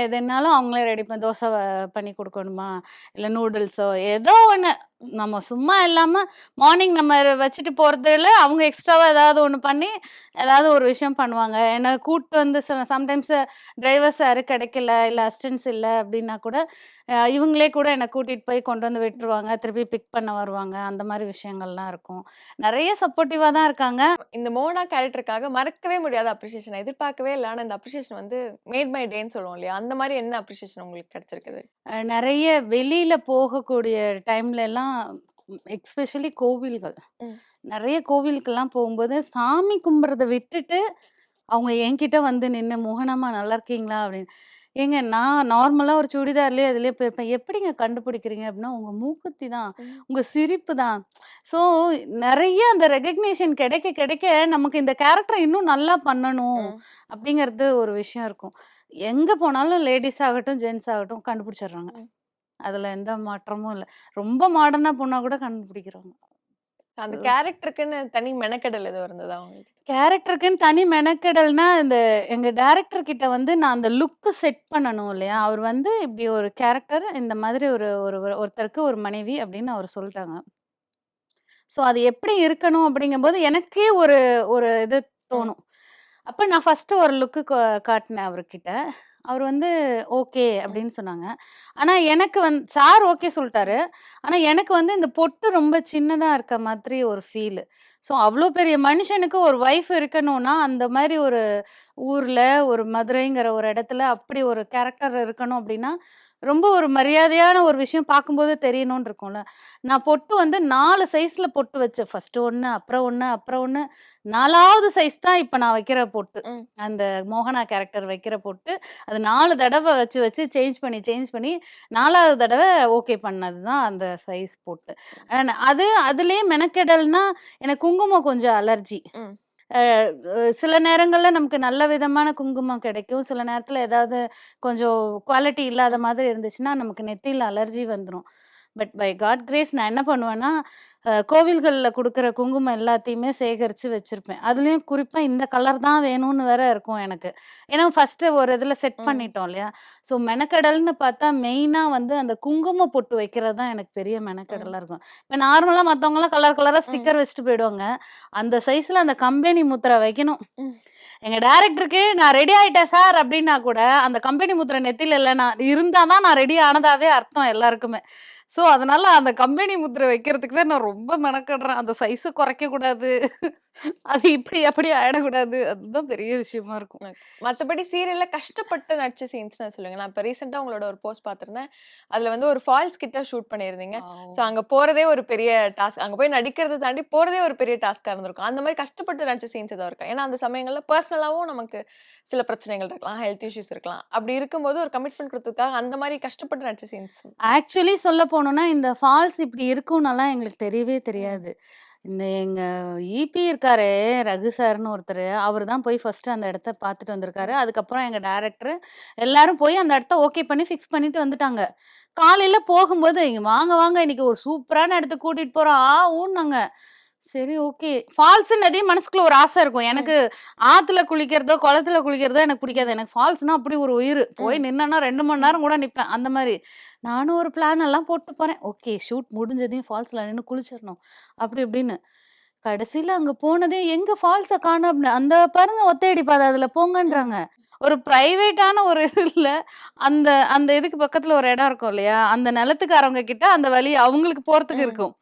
எதுனாலும் அவங்களே ரெடி பண்ணி தோசை பண்ணி குடுக்கணுமா? இல்ல நூடுல்ஸோ ஏதோ ஒண்ணு. ம். நம்ம சும்மா இல்லாம மார்னிங் நம்ம வச்சுட்டு போறதுல அவங்க எக்ஸ்ட்ராவா ஏதாவது ஒண்ணு பண்ணி, ஏதாவது ஒரு விஷயம் பண்ணுவாங்க. என்ன கூட்டு வந்து சம்டைம்ஸ் டிரைவர்ஸ் யாரும் கிடைக்கல, இல்ல ம். அசிஸ்டன்ட்ஸ் இல்ல அப்டின்னா கூட, இவங்களே கூட என்ன கூட்டிட்டு போய் கொண்டு வந்து விட்டுருவாங்க. திருப்பி பிக் பண்ண வருவாங்க. அந்த மாரி விஷயங்கள்லாம் இருக்கும். நெறைய சப்போர்ட்டிவா தான் இருக்காங்க. இந்த மோனா கேரக்டருக்காக மறக்கவே முடியாத அப்ரிசியேஷன் எதிர்பார்க்கவே இல்ல. ஆனா, இந்த அப்ரிசியேஷன் வந்து மேட் மை டேன்னு சொல்லுவோம் இல்லையா? அந்த மாரி என்ன அப்ரிசியேஷன் உங்களுக்கு கிடைச்சிருக்குது? நெறைய வெளியில போகக்கூடிய டைம்லலாம் எஸ்பெஷலி கோவில்கள். ம். நெறைய கோவிலுக்கெல்லாம் போகும்போது, சாமி கும்பிடுறத விட்டுட்டு, அவங்க என்கிட்ட வந்து நின்னு, "மோகனாம்மா நல்லா இருக்கீங்களா?" அப்படின்னு. ஏங்க நான் நார்மலா ஒரு சுடிதார்லயே அதிலயே போயிருப்பேன். "எப்படிங்க கண்டுபிடிக்கிறீங்க?" அப்படின்னா, "உங்க மூக்குத்தி தான், ம். உங்க சிரிப்பு தான்." ஸோ நெறைய அந்த ரெகக்னிஷன் கிடைக்க கிடைக்க, நமக்கு இந்த கேரக்டர இன்னும் நல்லா பண்ணணும், ம். அப்படிங்கிறது ஒரு விஷயம் இருக்கும். எங்க போனாலும் லேடீஸ் ஆகட்டும், ஜென்ட்ஸ் ஆகட்டும் கண்டுபிடிச்சிடுறாங்க. ம். அதுல எந்த மாற்றமும் இல்ல. ரொம்ப மாடர்னா போனா கூட கண்டுபிடிக்கிறாங்க. அந்த ஸோ கேரக்டருக்குன்னு தனி மெனக்கெடல் எதுவும் இருந்ததா உங்களுக்கு? கேரக்டருக்குன்னு தனி மெனக்கெடல்னா, இந்த எங்க டைரக்டர் கிட்ட வந்து நான் அந்த லுக் செட் பண்ணணும் இல்லையா? அவர் வந்து இப்படி ஒரு கேரக்டர், இந்த மாதிரி ஒரு ஒரு ஒருத்தருக்கு ஒரு மனைவி அப்படின்னு அவர் சொல்ட்டாங்க. ஸோ அது எப்படி இருக்கணும் அப்படிங்கும்போது, எனக்கே ஒரு ஒரு இது ம். தோணும். அப்ப நான் ஃபர்ஸ்ட்டு ஒரு லுக்கு காட்டுனேன் அவருகிட்ட. அவரு வந்து ஓகே ம். அப்படின்னு சொன்னாங்க. ஆனா எனக்கு சார் ஓகே ம். சொல்ட்டாரு. ஆனா எனக்கு வந்து இந்த பொட்டு ரொம்ப சின்னதா இருக்க மாதிரி ஒரு ஃபீலு. ஸோ அவ்ளோ பெரிய மனுஷனுக்கு ஒரு ஒய்ஃப் இருக்கணும்னா, அந்த மாரி ஒரு ஊர்ல, ஒரு மதுரைங்கிற ஒரு இடத்துல அப்படி ஒரு கேரக்டர் இருக்கணும் அப்படின்னா, ரொம்ப ஒரு மரியாதையான ஒரு விஷயம் பார்க்கும்போது தெரியணும்னு இருக்கும்ல. நான் பொட்டு வந்து 4 சைஸ்ல பொட்டு வச்சேன். ஃபர்ஸ்ட்டு 1, அப்புறம் 1, அப்புறம் 1, 4வது சைஸ் தான் இப்ப நான் வைக்கிற பொட்டு. ம். அந்த மோகனா கேரக்டர் வைக்கிற பொட்டு. அது 4 தடவ வச்சு வச்சு சேஞ்ச் பண்ணி 4வது தடவ ஓகே பண்ணது தான் அந்த சைஸ் பொட்டு. அது அதிலயே மெனக்கெடல்னா, எனக்கு குங்குமம் கொஞ்சம் அலர்ஜி. ம். அ சில நேரங்கள்ல நமக்கு நல்ல விதமான குங்குமம் கிடைக்கும். சில நேரத்துல ஏதாவது கொஞ்சம் குவாலிட்டி இல்லாத ம். மாதிரி இருந்துச்சுன்னா, நமக்கு நெத்தியில அலர்ஜி வந்துரும். பட் பை காட் கிரேஸ் நான் என்ன பண்ணுவேன்னா, கோவில்கள்ல குடுக்குற குங்குமம் எல்லாத்தையுமே சேகரிச்சு வச்சிருப்பேன். அதுலயும் குறிப்பா இந்த கலர் தான் வேணும்னு வேற இருக்கும் எனக்கு. ஏன்னா ஃபர்ஸ்ட்டு ஒரு இதுல செட் ம். பண்ணிட்டோம் இல்லையா? ஸோ மெனக்கெடல்னு பார்த்தா மெயினா வந்து அந்த குங்கும பொட்டு வைக்கிறது தான் எனக்கு பெரிய ம். மெனக்கெடலா இருக்கும். இப்ப நார்மலா மத்தவங்கலாம் கலர் கலரா ம். ஸ்டிக்கர் வச்சுட்டு போயிடுவாங்க. அந்த சைஸ்ல அந்த கம்பெனி முத்திரை வைக்கணும். ம். எங்க டைரக்டருக்கு "நான் ரெடி ஆயிட்டேன் சார்" அப்டின்னா கூட, அந்த கம்பெனி முத்திரை நெத்தில இல்ல நான் இருந்தா தான் நான் ரெடி ஆனதாவே அர்த்தம் எல்லாருக்குமே. ஸோ, அதனால அந்த கம்பெனி முத்திரை வைக்கிறதுக்கு தான் நான் ரொம்ப மெனக்கட்றேன். அந்த சைஸ குறைக்க கூடாது. அது இப்டி அப்டி ஆயிடக்கூடாது. அதுதான் பெரிய விஷயமா இருக்கும். ஓகே. மத்தபடி சீரியல்ல கஷ்டப்பட்டு நடிச்ச சீன்ஸ்ன்னு சொல்லுங்க. நான் இப்ப ரீசென்ட்டா உங்களோட ஒரு போஸ்ட் பார்த்திருந்தேன். அதுல வந்து ஒரு ஃபால்ஸ் கிட்ட ஷூட் பண்ணியிருந்தீங்க. ஸோ ஆ. அங்க போறதே ஒரு பெரிய டாஸ்க். அங்க போய் நடிக்கிறத தாண்டி போறதே ஒரு பெரிய டாஸ்க்கா இருந்திருக்கும். அந்த மாரி கஷ்டப்பட்டு நடிச்ச சீன்ஸ் ஏதாவது இருக்கா? ஏன்னா அந்த சமயங்கள்ல பெர்சனலாவும் நமக்கு சில பிரச்சனைகள் இருக்கலாம். ஹெல்த் இஷ்யூஸ் இருக்கலாம். அப்படி இருக்கும்போது ஒரு கமிட்மெண்ட் குடுத்ததுக்காக அந்த மாரி கஷ்டப்பட்டு நடிச்ச சீன்ஸ். ஆக்சுவலி சொல்ல போணும்னா, இந்த ஃபால்ஸ் இப்டி இருக்கும்னலாம் எங்களுக்கு தெரியவே ம். தெரியாது. இந்த எங்க ஈபி இருக்காரே, ரகு சார்ன்னு ஒருத்தரு, அவரு தான் போய் ஃபர்ஸ்ட்டு அந்த இடத்த பார்த்துட்டு வந்திருக்காரு. ம். அதுக்கப்புறம் எங்க டைரக்டரு, எல்லாரும் போய் அந்த இடத்த ஓகே பண்ணி ஃபிக்ஸ் பண்ணிட்டு வந்துட்டாங்க. காலையில போகும்போது, "இங்க வாங்க, வாங்க இன்னைக்கு ஒரு சூப்பரான இடத்துக்கு கூட்டிட்டு போறோம்." ஊன்னாங்க. சரி ஓகே. ஃபால்ஸ்ன்னதே மனசுக்குள்ள ஒரு ஆசை இருக்கும். ம். எனக்கு ஆத்துல குளிக்கிறதோ, குளத்துல குளிக்கிறதோ எனக்கு ம். பிடிக்காது. எனக்கு ஃபால்ஸ்னா அப்படி ஒரு உயிரு. போய் ம். நின்னேன்னா 2 மணி ம். நேரம் கூட நிப்பேன். அந்த மாரி. நானும் ஒரு பிளான் எல்லாம் போட்டு போறேன். ஓகே ஷூட் முடிஞ்சதையும் ஃபால்ஸ்ல நின்னு குளிச்சிரணும். அப்படி இப்படின்னு. கடைசில அங்க போனதே எங்க ஃபால்ஸ காணோம் அப்படின்னு. அந்த பாருங்க ஒத்தையடி பாதை அதுல ம். போங்கன்றாங்க. ஒரு பிரைவேட்டான ஒரு இதுல அந்த அந்த இதுக்கு பக்கத்துல ஒரு இடம் இருக்கும் இல்லையா? அந்த நிலத்துக்காரவங்க கிட்ட அந்த வழி அவங்களுக்கு போறதுக்கு ம். இருக்கும்.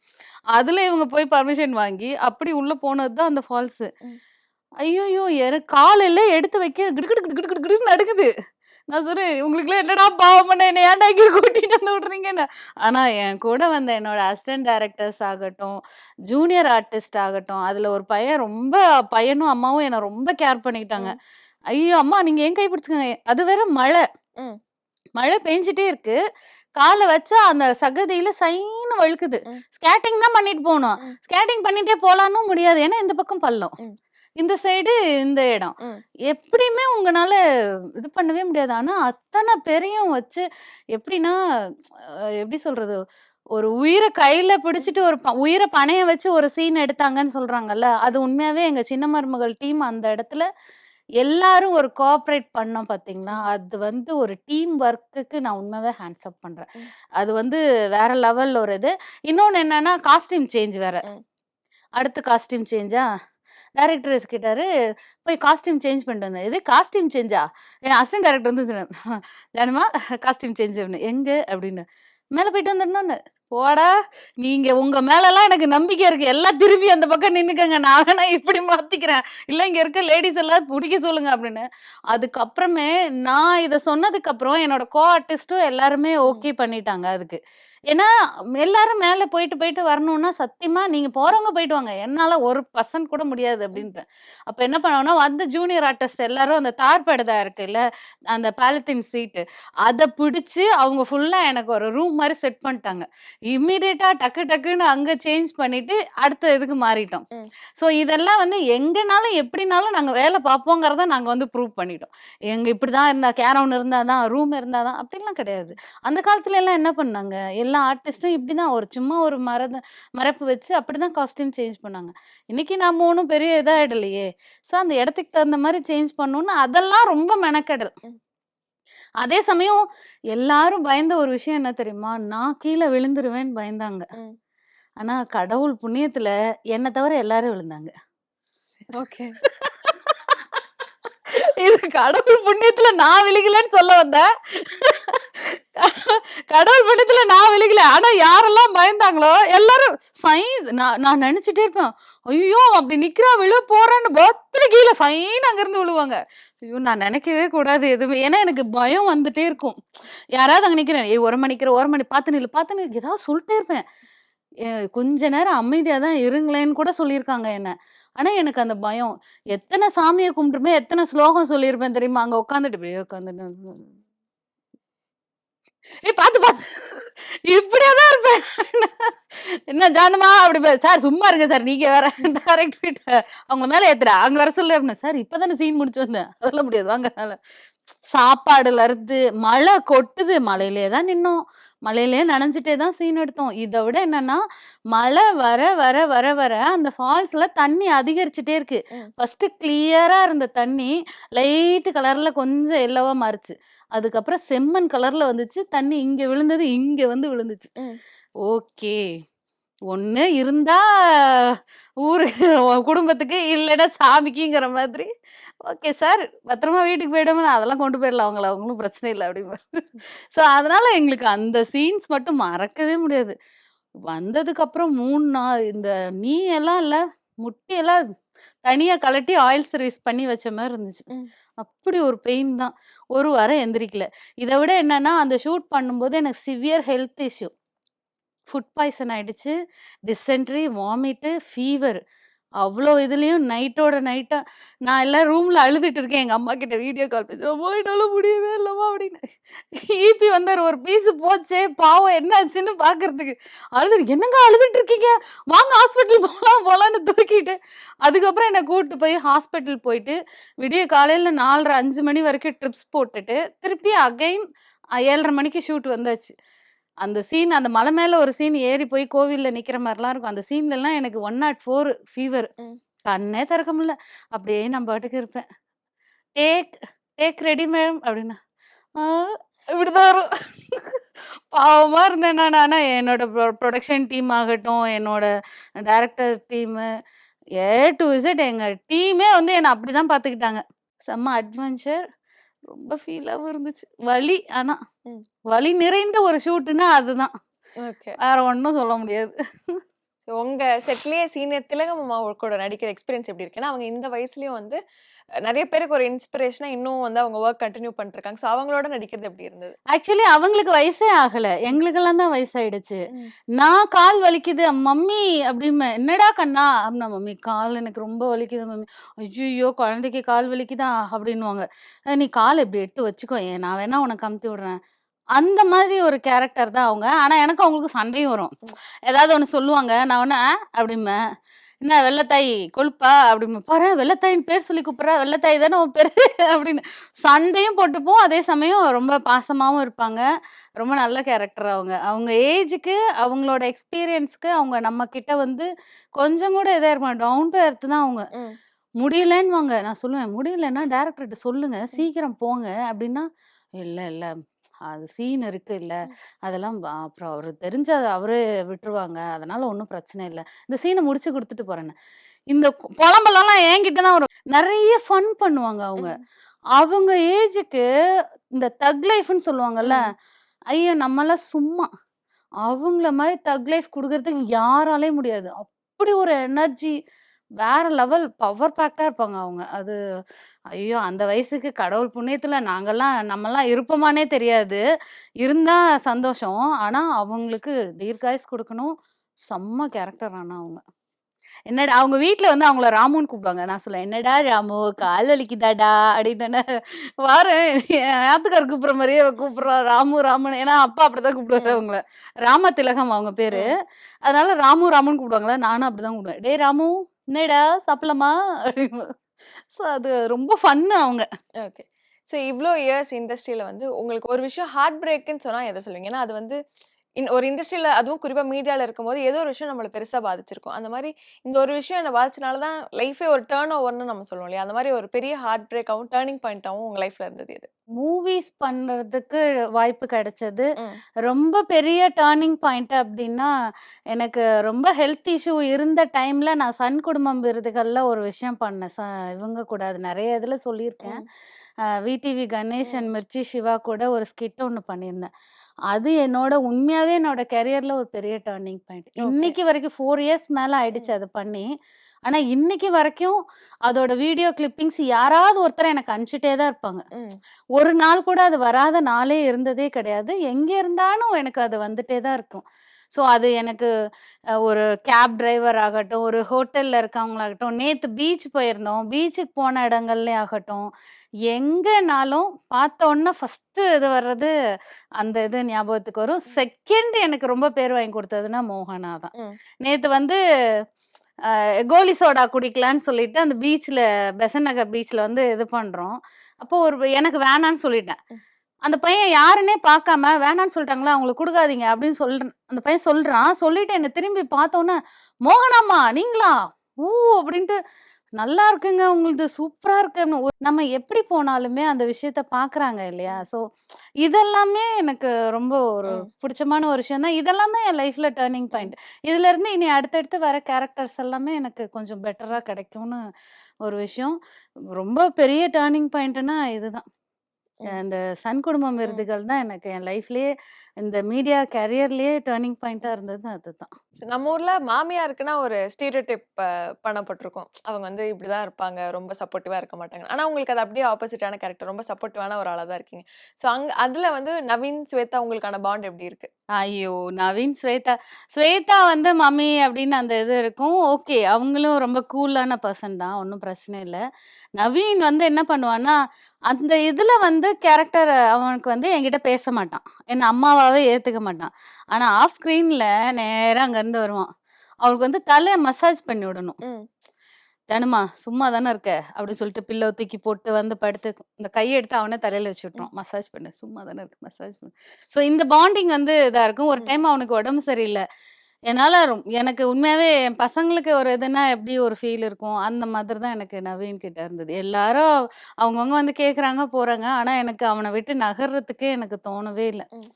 அதுல இவங்க போய் பர்மிஷன் வாங்கி, அப்படி உள்ள போனது தான் அந்த ஃபால்ஸு. ம். ஐய்யய்யோ! எனக்கு காலையில எடுத்து வைக்க கிடு கிடு கிடு கிடு கிடுன்னு நடுங்குது. நான் சொன்னேன், "உங்களுக்குலாம் என்னடா பாவம் பண்ணேன்? என்ன ஏன்டா இங்க கூட்டிட்டு வந்து விடுறீங்கன்னு." ஆனா என் கூட வந்த என்னோட அசிஸ்டன்ட் டைரக்டர்ஸ் ஆகட்டும், ஜூனியர் ஆர்டிஸ்ட் ஆகட்டும், அதுல ஒரு பையன் ரொம்ப பையனும், அம்மாவும் என்ன ரொம்ப கேர் பண்ணிக்கிட்டாங்க. ம். "ஐயோ! அம்மா நீங்க என் கை பிடிச்சுக்கங்க." அது வேற மழை. ம். மழை பெஞ்சுட்டே இருக்கு. கால வச்சா அந்த சகதியில சைன்னு வழுக்குது. ம். ஸ்கேட்டிங் தான் பண்ணிட்டு போணும். ம். ஸ்கேட்டிங் பண்ணிட்டே போலான்னும் முடியாது. ஏன்னா இந்த பக்கம் பள்ளம். ம். இந்த சைடு இந்த இடம். ம். எப்படியுமே உங்கனால இது பண்ணவே முடியாது. ஆனா அத்தன பேரையும் வச்சு எப்படின்னா, எப்படி சொல்றது? ஒரு உயிர கையில ம். பிடிச்சுட்டு ஒரு உயிர பணயம் வச்சு ஒரு சீன் எடுத்தாங்கன்னு சொல்றாங்கல்ல. அது உண்மையாவே எங்க சின்ன மருமகள் டீம் அந்த இடத்துல எல்லாரும் ஒரு கோஆப்பரேட் பண்ணோம் பார்த்தீங்களா? ம். அது வந்து ஒரு டீம் ஒர்க்குக்கு நான் உண்மையாவே ஹேண்ட்ஸ் அப் பண்றேன். ம். அது வந்து வேற லெவல்ல ஒரு இது. இன்னொன்னு என்னன்னா, காஸ்டியூம் சேஞ்ச் வேற. ம். அடுத்து காஸ்டியூம் சேஞ்சா? டைரக்டர் கேட்டாரு, "போய் காஸ்டியூம் சேஞ்ச் பண்ணிட்டு வந்தேன்." "எது காஸ்டியூம் சேஞ்சா?" என் அசிஸ்டன்ட் டைரக்டர் வந்து சொன்னாரு, "ஜானுமா காஸ்டியூம் சேஞ்ச்" அப்படின்னு. "எங்க?" அப்படின்னு. "மேல போயிட்டு வந்துடணும்னு." "போடா! நீங்க உங்க மேலலாம் எனக்கு நம்பிக்கை இருக்கு. எல்லாம் திரும்பி அந்த பக்கம் நின்னுக்கங்க. நான் வேணா இப்படி மாத்திக்கிறேன். இல்ல இங்க இருக்க லேடீஸ் எல்லாம் புடிக்க சொல்லுங்க" அப்படின்னு. அதுக்கப்புறமே நான் இத சொன்னதுக்கப்புறம் என்னோட கோ ஆர்டிஸ்ட்டும் எல்லாருமே ம். ஓகே பண்ணிட்டாங்க அதுக்கு. ஏன்னா எல்லாரும் மேல போயிட்டு போயிட்டு வரணும்னா சத்தியமா நீங்க போறவங்க போயிட்டு வாங்க. என்னால 1% கூட முடியாது ம். அப்படின்ட்டேன். அப்ப என்ன பண்ணுவோம்னா, வந்த ஜூனியர் ஆர்டிஸ்ட் எல்லாரும் அந்த தார் படுதா இருக்குல்ல, அந்த பாலித்தீன் சீட்டு அத பிடிச்சு அவங்க ஃபுல்லா எனக்கு ஒரு ரூம் மாரி செட் பண்ணிட்டாங்க. இம்மீடியேட்டா டக்கு டக்குன்னு அங்க சேஞ்ச் பண்ணிட்டு அடுத்த இதுக்கு மாறிட்டோம். ம். ஸோ இதெல்லாம் வந்து எங்கனாலும் எப்படினாலும் நாங்க வேல பார்ப்போங்கிறத நாங்க வந்து ப்ரூவ் பண்ணிட்டோம். எங்க இப்படிதான் இருந்தா கேரவுன் இருந்தா தான், ரூம் இருந்தா தான் அப்படிலாம் கிடையாது. அந்த காலத்துல எல்லாம் என்ன பண்ணாங்க? எல்லா ஆர்டிஸ்ட்டும் இப்படிதான் ஒரு சும்மா ஒரு மரப்பு வச்சு அப்படிதான் காஸ்டியூம் சேஞ்ச் பண்ணாங்க. இன்னைக்கு நம்ம ஒண்ணும் பெரிய இதாயிடலையே! ஸோ அந்த இடத்துக்கு தகுந்த மாரி சேஞ்ச் பண்ணணும்னு அதெல்லாம் ரொம்ப மெனக்கெடல். ம். அதே சமயம் எல்லாரும் பயந்த ஒரு விஷயம் என்ன தெரியுமா? நான் கீழ விழுந்துருவேன்னு பயந்தாங்க. ம். ஆனா கடவுள் புண்ணியத்துல என்ன தவிர எல்லாரும் விழுந்தாங்க. ஓகே. இது கடவுள் புண்ணியத்துல நான் விழுகலன்னு சொல்ல வந்தேன். கடவுள் புண்ணியத்துல நான் விழுகல. ஆனா யாரெல்லாம் பயந்தாங்களோ எல்லாரும் சை நான் நான் நெனச்சுட்டே இருப்பேன். ஐயோ! அப்படி நிக்கிறான் விழ போறான்னு பத்துல கீழ சைன்னு அங்கருந்து விழுவாங்க. ஐயோ! நான் நெனைக்கவே கூடாது எதுவுமே. ஏன்னா எனக்கு பயம் வந்துட்டே இருக்கும். யாராவது அங்க நிக்கிறேன். ஏய் ஓரமா நிக்கிற, ஓரமா பாத்து நில்லு, பாத்து நில்லு ஏதாவது சொல்ட்டே இருப்பேன். எ கொஞ்ச நேரம் அமைதியா தான் இருங்களேன்னு கூட சொல்லியிருக்காங்க என்ன. ஆனா எனக்கு அந்த பயம். எத்தன சாமிய கும்பிட்டுருப்பேன், எத்தன ஸ்லோகம் சொல்லியிருப்பேன் தெரியுமா? அங்க உட்காந்துட்டு இப்படியே உட்காந்துட்டு ஏய் பாத்து பாத்து இப்படியே தான் இருப்பேன். என்ன ஜானுமா அப்படி சார் சும்மா இருங்க சார் நீங்க வேற டைரக்டர் கிட்ட அவங்க மேல ஏத்துறா அங்க வர சொல்லு அப்படின்னா சார் இப்பதானே சீன் முடிச்சு வந்தேன் அதெல்லாம் முடியாது வாங்க சாப்பாடுல இருந்து மழை கொட்டுது மழையிலே தான் நின்னோம் மழையிலே நனைஞ்சிட்டே தான் சீன் எடுத்தோம் இதை விட என்னன்னா மழை வர வர வர வர அந்த ஃபால்ஸ்ல தண்ணி அதிகரிச்சுட்டே இருக்கு ம். ஃபர்ஸ்ட் கிளியரா இருந்த தண்ணி லைட் கலர்ல கொஞ்சம் எல்லோவா மாறுச்சு அதுக்கப்புறம் செம்மண் கலர்ல வந்துச்சு தண்ணி இங்க விழுந்தது இங்க வந்து விழுந்துச்சு ம். ஓகே ஒண்ணு இருந்தா ஊரு குடும்பத்துக்கு இல்லைன்னா சாமிக்குங்கிற மாதிரி ஓகே சார் பத்திரமா வீட்டுக்கு போயிடுமே அதெல்லாம் கொண்டு போயிடலாம் அவங்கள அவங்களும் பிரச்சனை இல்லை அப்படிம்பாரு ஸோ அதனால எங்களுக்கு அந்த சீன்ஸ் மட்டும் மறக்கவே முடியாது வந்ததுக்கு அப்புறம் 3 நாள் இந்த நீ எல்லாம் இல்ல முட்டியெல்லாம் தனியா கழட்டி ஆயில் சர்வீஸ் பண்ணி வச்ச மாதிரி இருந்துச்சு ம். அப்படி ஒரு பெயின் தான் ஒரு வாரம் எந்திரிக்கல இதை விட என்னன்னா அந்த ஷூட் பண்ணும்போது எனக்கு severe health issue food poison ஆயிடுச்சு. Dysentery, vomit, fever. அவ்ளோ இதுலயும் நைட்டோட நைட்டா நான் எல்லாம் ரூம்ல அழுதுட்டு இருக்கேன். எங்க அம்மாகிட்ட வீடியோ கால் பேசுறேன். "அம்மா என்னால முடியவே இல்லம்மா" அப்படின்னு. ஈபி வந்தாரு. "ஒரு பீஸ் போச்சே, பாவம் என்ன ஆச்சுன்னு பார்க்கறதுக்கு." அழுதுட்டு, "என்னங்க அழுதுட்டு இருக்கீங்க? வாங்க ஹாஸ்பிட்டல் போலாம் போலான்னு" தூக்கிட்டு, அதுக்கப்புறம் என்ன கூட்டு போய் ஹாஸ்பிட்டல் போயிட்டு, விடிய காலையில 4:30, 5 மணி வரைக்கும் ட்ரிப்ஸ் போட்டுட்டு, திருப்பி அகைன் 7:30 மணிக்கு ஷூட் வந்தாச்சு. அந்த சீன் அந்த மலை மேல ஒரு சீன் ஏறி போய் கோவில்ல நிக்கிற மாரிலாம் இருக்கும். அந்த சீன்லலாம் எனக்கு 104 ஃபீவர். ம். கண்ணே திறக்க முடியல. அப்படியே நான் பாட்டுக்கு இருப்பேன். டேக் டேக் ரெடி மேம் அப்படின்னா, ஆ இப்படிதான் வரும். பாவமா இருந்தேன் நான். ஆனா என்னோட புரொடக்ஷன் டீம் ஆகட்டும், என்னோட director team, A to Z எங்க டீமே வந்து என்ன அப்படிதான் பார்த்துக்கிட்டாங்க. செம்ம அட்வென்ச்சர். ரொம்ப ஃபீலாவும் இருந்துச்சு. வலி ஆனா. ம். வலி நிறைந்த ஒரு ஷூட்டுன்னா அதுதான். ஓகே. வேற ஒண்ணும் சொல்ல முடியாது. ஸோ உங்க செட்லயே சீனியர் திலகம் அம்மா கூட நடிக்கிற எக்ஸ்பீரியன்ஸ் எப்படி இருக்கு? ஏன்னா அவங்க இந்த வயசுலயும் வந்து நெறைய பேருக்கு ஒரு இன்ஸ்பிரேஷனா இன்னும் வந்து அவங்க வொர்க் கன்டின்யூ பண்ணிட்டுருக்காங்க. ஸோ அவங்களோட நடிக்கிறது எப்படி இருந்தது? ஆக்சுவலி அவங்களுக்கு வயசே ஆகல. எங்களுக்கெல்லாம் தான் வயசாயிடுச்சு. ம். நான் கால் வலிக்குது மம்மி அப்படிம்பேன். "என்னடா கண்ணா?" அப்படின்னா, "மம்மி கால் எனக்கு ரொம்ப வலிக்குது மம்மி." "ஐய்யய்யோ! குழந்தைக்கு கால் வலிக்குதா?" அப்படின்னுவாங்க. "நீ கால இப்படி எடுத்து வச்சுக்கோயேன். நான் வேணா உனக்கு அமுத்தி விடுறேன்." அந்த மாதிரி ஒரு கேரக்டர் தான் அவங்க. ஆனா எனக்கும் அவங்களுக்கும் சண்டையும் வரும். ம். ஏதாவது ஒண்ணு சொல்லுவாங்க. நான் உடனே அப்படிம்பேன். "என்ன வெள்ளத்தாயி கொழுப்பா?" அப்படிம்பேன். "பாரேன் வெள்ளத்தாயின்னு பேர் சொல்லி கூப்பிடுறா. வெள்ளத்தாயி தானே உன் பேரு" அப்படின்னு. சண்டையும் போட்டுப்போம். அதே சமயம் ரொம்ப பாசமாவும் இருப்பாங்க. ரொம்ப நல்ல கேரக்டர் அவங்க. அவங்க ஏஜுக்கு, அவங்களோட எக்ஸ்பீரியன்ஸ்க்கு அவங்க நம்ம கிட்ட வந்து கொஞ்சம் கூட இதா இருக்க டவுன் டூ எர்த் தான் அவங்க. ம். முடியலன்னுவாங்க. நான் சொல்லுவேன், "முடியலன்னா டைரக்டர்ட்ட சொல்லுங்க. ம். சீக்கிரம் போங்க." அப்படின்னா, "இல்ல, இல்ல. அது சீன் இருக்குல்ல. ம். அதெல்லாம் அப்புறம் அவரு தெரிஞ்சா அவரே விட்டுருவாங்க. அதனால ஒண்ணும் பிரச்சனை இல்ல. இந்த சீன முடிச்சு குடுத்துட்டு போறேன்னு." இந்த புலம்பலலாம் என்கிட்ட தான் வரும். நெறைய ஃபன் பண்ணுவாங்க அவங்க. ம். அவங்க ஏஜுக்கு இந்த தக் லைஃப்ன்னு சொல்லுவாங்கல்ல. ம். ஐயோ! நம்மலாம் சும்மா. அவங்கள மாரி தக் லைஃப் குடுக்குறதுக்கு யாராலயும் முடியாது. அப்படி ஒரு எனர்ஜி வேற லெவல் பவர் பேக்டா இருப்பாங்க அவங்க. அது ஐயோ! அந்த வயசுக்கு கடவுள் புண்ணியத்துல நம்மலாம் இருப்போமான்னே தெரியாது. இருந்தா சந்தோஷம். ஆனா, அவங்களுக்கு தீர்காயுசு குடுக்கணும். செம்ம கேரக்டர் ஆனா அவங்க. என்னடா அவங்க வீட்ல வந்து அவங்கள ராமுன்னு கூப்பிடுவாங்க. நான் சொல்லுவேன், "என்னடா ராமு கால் வலிக்குதாடா?" அப்படின்னோனே, "பாரேன் என் ஆத்துக்கார் கூப்பிடுற மாரியே அவ கூப்பிடுறா. ராமு ராமுன்னு." ஏன்னா அப்பா அப்படிதான் கூப்பிடுவாரு ம். அவங்கள. ராமதிலகம் அவங்க பேரு. ம். அதனால ராமு ராமுன்னு கூப்பிடுவாங்களா, நானும் அப்படிதான் கூப்பிடுவேன். "டேய் ராமு, என்னடா சாப்பிடலாமா?" அப்படிம்பேன். ஸோ அது ரொம்ப ஃபன்னு அவங்க. ஓகே. ஸோ இவ்ளோ இயர்ஸ் இண்டஸ்ட்ரியில வந்து உங்களுக்கு ஒரு விஷயம் ஹார்ட் பிரேக்குன்னு சொன்னா எத சொல்லுவீங்க? ஏன்னா அது வந்து ஒரு இண்டஸ்ட்ரியில அதுவும் குறிப்பா மீடியால இருக்கும்போது ஏதோ ஒரு விஷயம் நம்மள பெருசா பாதிச்சிருக்கும். அந்த மாரி இந்த ஒரு விஷயம் என்ன பாதிச்சனால தான் லைஃபே ஒரு டர்ன் ஓவர்ன்னு நம்ம சொல்லுவோம் இல்லையா? அந்த மாரி ஒரு பெரிய ஹார்ட் பிரேக்காவும், டர்னிங் பாயிண்ட்டாவும் உங்க லைஃப்ல இருந்தது எது? மூவிஸ் பண்றதுக்கு வாய்ப்பு கிடைச்சது. ம். ரொம்ப பெரிய டர்னிங் பாயிண்ட் அப்டின்னா, எனக்கு ரொம்ப ஹெல்த் இஷ்யூ இருந்த டைம்ல நான் சன் குடும்பம் விருதுகள்ல ஒரு விஷயம் பண்ணேன். இவங்க கூட அது நெறைய இதுல சொல்லியிருக்கேன். ம். விடிவி கணேசன், ம். மிர்ச்சி சிவா கூட ஒரு ஸ்கிட் ஒண்ணு பண்ணியிருந்தேன். அது உண்மையாவே என்னோட கரியர்ல ஒரு பெரிய டர்னிங் பாயிண்ட். ஓகே. இன்னைக்கு வரைக்கும் 4 இயர்ஸ் மேல ஆயிடுச்சு ம். அது பண்ணி. ஆனா, இன்னைக்கு வரைக்கும் அதோட வீடியோ கிளிப்பிங்ஸ் யாராவது ஒருத்தர் எனக்கு அனுப்பிச்சுட்டே தான் இருப்பாங்க. ம். ஒரு நாள் கூட அது வராத நாளே இருந்ததே கிடையாது. எங்க இருந்தாலும் எனக்கு அது வந்துட்டே தான் இருக்கும். ஸோ அது எனக்கு ஒரு கேப் டிரைவர் ஆகட்டும், ஒரு ஹோட்டல்ல இருக்கவங்களாகட்டும், நேத்து பீச் போயிருந்தோம். பீச்சுக்கு போன இடங்கள்லே ஆகட்டும், எங்கனாலும் பார்த்த உடனே ஃபர்ஸ்ட்டு இது வர்றது அந்த இது ஞாபகத்துக்கு வரும். ம். செகண்ட் எனக்கு ரொம்ப பேர் வாங்கி குடுத்ததுன்னா மோகனா தான். ம். நேத்து வந்து கோலி சோடா குடிக்கலான்னு சொல்லிட்டு அந்த பீச்ல பெசன்ட் நகர் பீச்ல வந்து இது பண்றோம். அப்போ எனக்கு வேணான்னு சொல்லிட்டேன். ம். அந்த பையன் யாருன்னே பார்க்காம, "வேணான்னு சொல்ட்டாங்களா, அவங்களுக்கு குடுக்காதீங்க" அப்படின்னு அந்த பையன் சொல்றான். சொல்லிட்டு என்ன திரும்பி பார்த்தோன்னே, "மோகனாம்மா நீங்களா? ஓ!" அப்படின்ட்டு, "நல்லா இருக்குங்க உங்களுது, சூப்பரா இருக்குன்னு." நம்ம எப்படி போனாலுமே அந்த விஷயத்த பார்க்குறாங்க இல்லையா? ம். ஸோ இதெல்லாமே எனக்கு ரொம்ப ஒரு ம். புடிச்சமான ஒரு விஷயம் தான். இதெல்லாம் தான் என் லைஃப்ல டர்னிங் ம். பாயிண்ட். இதுலருந்து இனி அடுத்தடுத்து வர கேரக்டர்ஸ் எல்லாமே எனக்கு கொஞ்சம் பெட்டரா கிடைக்கும்னு ஒரு விஷயம். ரொம்ப பெரிய டர்னிங் பாயிண்ட்னா இதுதான். ம். இந்த சன் குடும்பம் ம். விருதுகள் தான் எனக்கு என் லைஃப்லயே இந்த மீடியா கேரியர்லயே டர்னிங் பாயிண்ட்டா இருந்தது அதுதான். நம்ம ஊர்ல மாமியாருக்குன்னா ஒரு ஸ்டீரியோடைப் பண்ணப்பட்டிருக்கும். அவங்க வந்து இப்படிதான் இருப்பாங்க. ரொம்ப சப்போர்ட்டிவா இருக்க மாட்டாங்க. ஆனா உங்களுக்கு அது அப்படியே ஆப்போசிட்டான கேரக்டர். ரொம்ப சப்போர்ட்டிவான ஒரு ஆளா தான் இருக்கீங்க. ஸோ அதுல வந்து நவீன், ஸ்வேதா உங்களுக்கான பாண்ட் எப்படி இருக்கு? ஐயோ! நவீன், ஸ்வேதா. ஸ்வேதா வந்து மம்மி அப்படின்னு அந்த இது இருக்கும். ஓகே. அவங்களும் ரொம்ப கூலான பெர்சன் தான். ஒண்ணும் பிரச்சனை இல்ல. நவீன் வந்து என்ன பண்ணுவான்னா, அந்த இதுல வந்து கேரக்டர் அவனுக்கு வந்து என்கிட்ட பேச மாட்டான். என்ன அம்மாவாவே ஏத்துக்க மாட்டான். ஆனா ஆஃப் ஸ்க்ரீன்ல நேரா அங்கருந்து வருவான். அவளுக்கு வந்து தல மசாஜ் பண்ணி விடணும். ம். "ஜானும்மா சும்மா தானே இருக்க" அப்படின்னு சொல்லிட்டு பில்லோ தூக்கி போட்டு வந்து படுத்து இந்த கைய எடுத்து அவனே தலையில வச்சு ம். விட்டுருவான். "மசாஜ் பண்ணு. சும்மா தானே இருக்கு. மசாஜ் பண்ணு." ஸோ இந்த பாண்டிங் வந்து இதா இருக்கும். ஒரு ம். டைம் அவனுக்கு உடம்பு சரியில்ல. என்னால எனக்கு உண்மையாவே என் பசங்களுக்கு ஒரு இதுன்னா எப்படி ஒரு ஃபீல் இருக்கும், அந்த மாதிரி தான் எனக்கு நவீன் கிட்ட இருந்தது. எல்லாரும் அவங்கவங்க வந்து கேட்குறாங்க, போறாங்க. ஆனா எனக்கு அவன விட்டு நகர்றதுக்கே எனக்கு தோணவே இல்ல. ம்.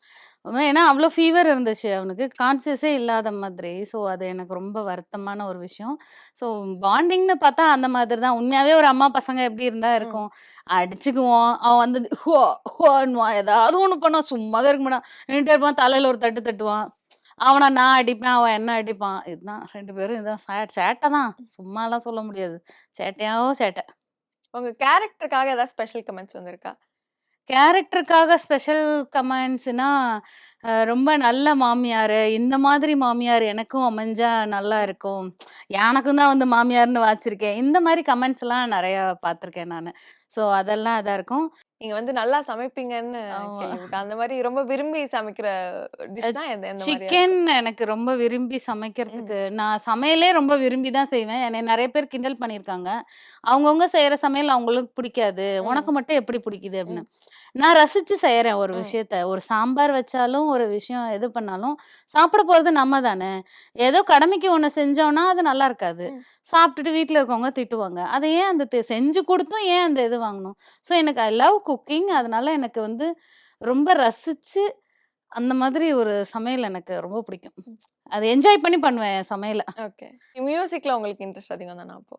ஏன்னா அவ்ளோ ஃபீவர் இருந்துச்சு அவனுக்கு. கான்ஷியஸே இல்லாத மாதிரி. ஸோ அது எனக்கு ரொம்ப வருத்தமான ஒரு விஷயம். ஸோ பாண்டிங்ன்னு பார்த்தா அந்த மாதிரி தான். உண்மையாவே ஒரு அம்மா பசங்க எப்படி இருந்தா ம். இருக்கும். அடிச்சுக்குவோம். அவன் வந்து ஹோ ஹோன்னுவான். ஏதாவது ஒண்ணு பண்ணுவான். சும்மாவே இருக்க மாட்டான். நின்னுட்டே இருப்பான். தலையில ஒரு தட்டு தட்டுவான். அவன நான் அடிப்பேன். அவன் என்ன அடிப்பான். இதுதான் 2 பேரும் இதான் சேட்ட தான். சும்மாலாம் சொல்ல முடியாது. சேட்டையோ சேட்ட. உங்க கேரக்டருக்காக ஏதாவது ஸ்பெஷல் கமெண்ட்ஸ் வந்திருக்கா? கேரக்டருக்காக ஸ்பெஷல் கமெண்ட்ஸ்னா, ரொம்ப நல்ல மாமியாரு. இந்த மாதிரி மாமியார் எனக்கும் அமைஞ்சா நல்லா இருக்கும். எனக்கும் தான் வந்து மாமியார்ன்னு வாச்சிருக்கேன். இந்த மாரி கமெண்ட்ஸ்லாம் நெறையா பார்த்துருக்கேன் நானு. ஸோ அதெல்லாம் இதா இருக்கும். நீங்க வந்து நல்லா சமைப்பீங்கன்னு ஆமா. கேள்விப்பட்டேன். அந்த மாரி ரொம்ப விரும்பி சமைக்கிற அ டிஷ்னா எந்த எந்த மாரியா சிக்கன் இருக்கும்? எனக்கு ரொம்ப விரும்பி ம். சமைக்கிறதுக்கு நான் சமையலே ரொம்ப விரும்பி தான் செய்வேன். என்னைய நெறைய பேர் கிண்டல் பண்ணியிருக்காங்க. அவங்கவங்க செய்ற சமையல் அவங்களுக்கு பிடிக்காது. ம். உனக்கு மட்டும் எப்படி பிடிக்குது அப்படின்னு. ம். நான் ரசிச்சு செய்றேன் ஒரு ம். விஷயத்த. ஒரு சாம்பார் வச்சாலும், ஒரு விஷயம் எது பண்ணாலும், சாப்பிட போறது நம்ம தானே. ஏதோ கடமைக்கு ஒண்ணு செஞ்சோம்னா, அது நல்லா இருக்காது. ம். சாப்பிட்டுட்டு வீட்ல இருக்கவங்க திட்டுவாங்க. அத ஏன் அந்த செஞ்சு குடுத்தும் ஏன் அந்த இது வாங்கணும்? ஸோ எனக்கு ஐ லவ் குக்கிங். அதனால எனக்கு வந்து ரொம்ப ரசிச்சு அந்த மாதிரி ஒரு சமையல் எனக்கு ரொம்ப பிடிக்கும். ம். அத என்ஜாய் பண்ணி பண்ணுவேன் என் சமையல. ஓகே. மியூசிக்ல உங்களுக்கு இன்ட்ரெஸ்ட் அதிகம் தானா அப்போ?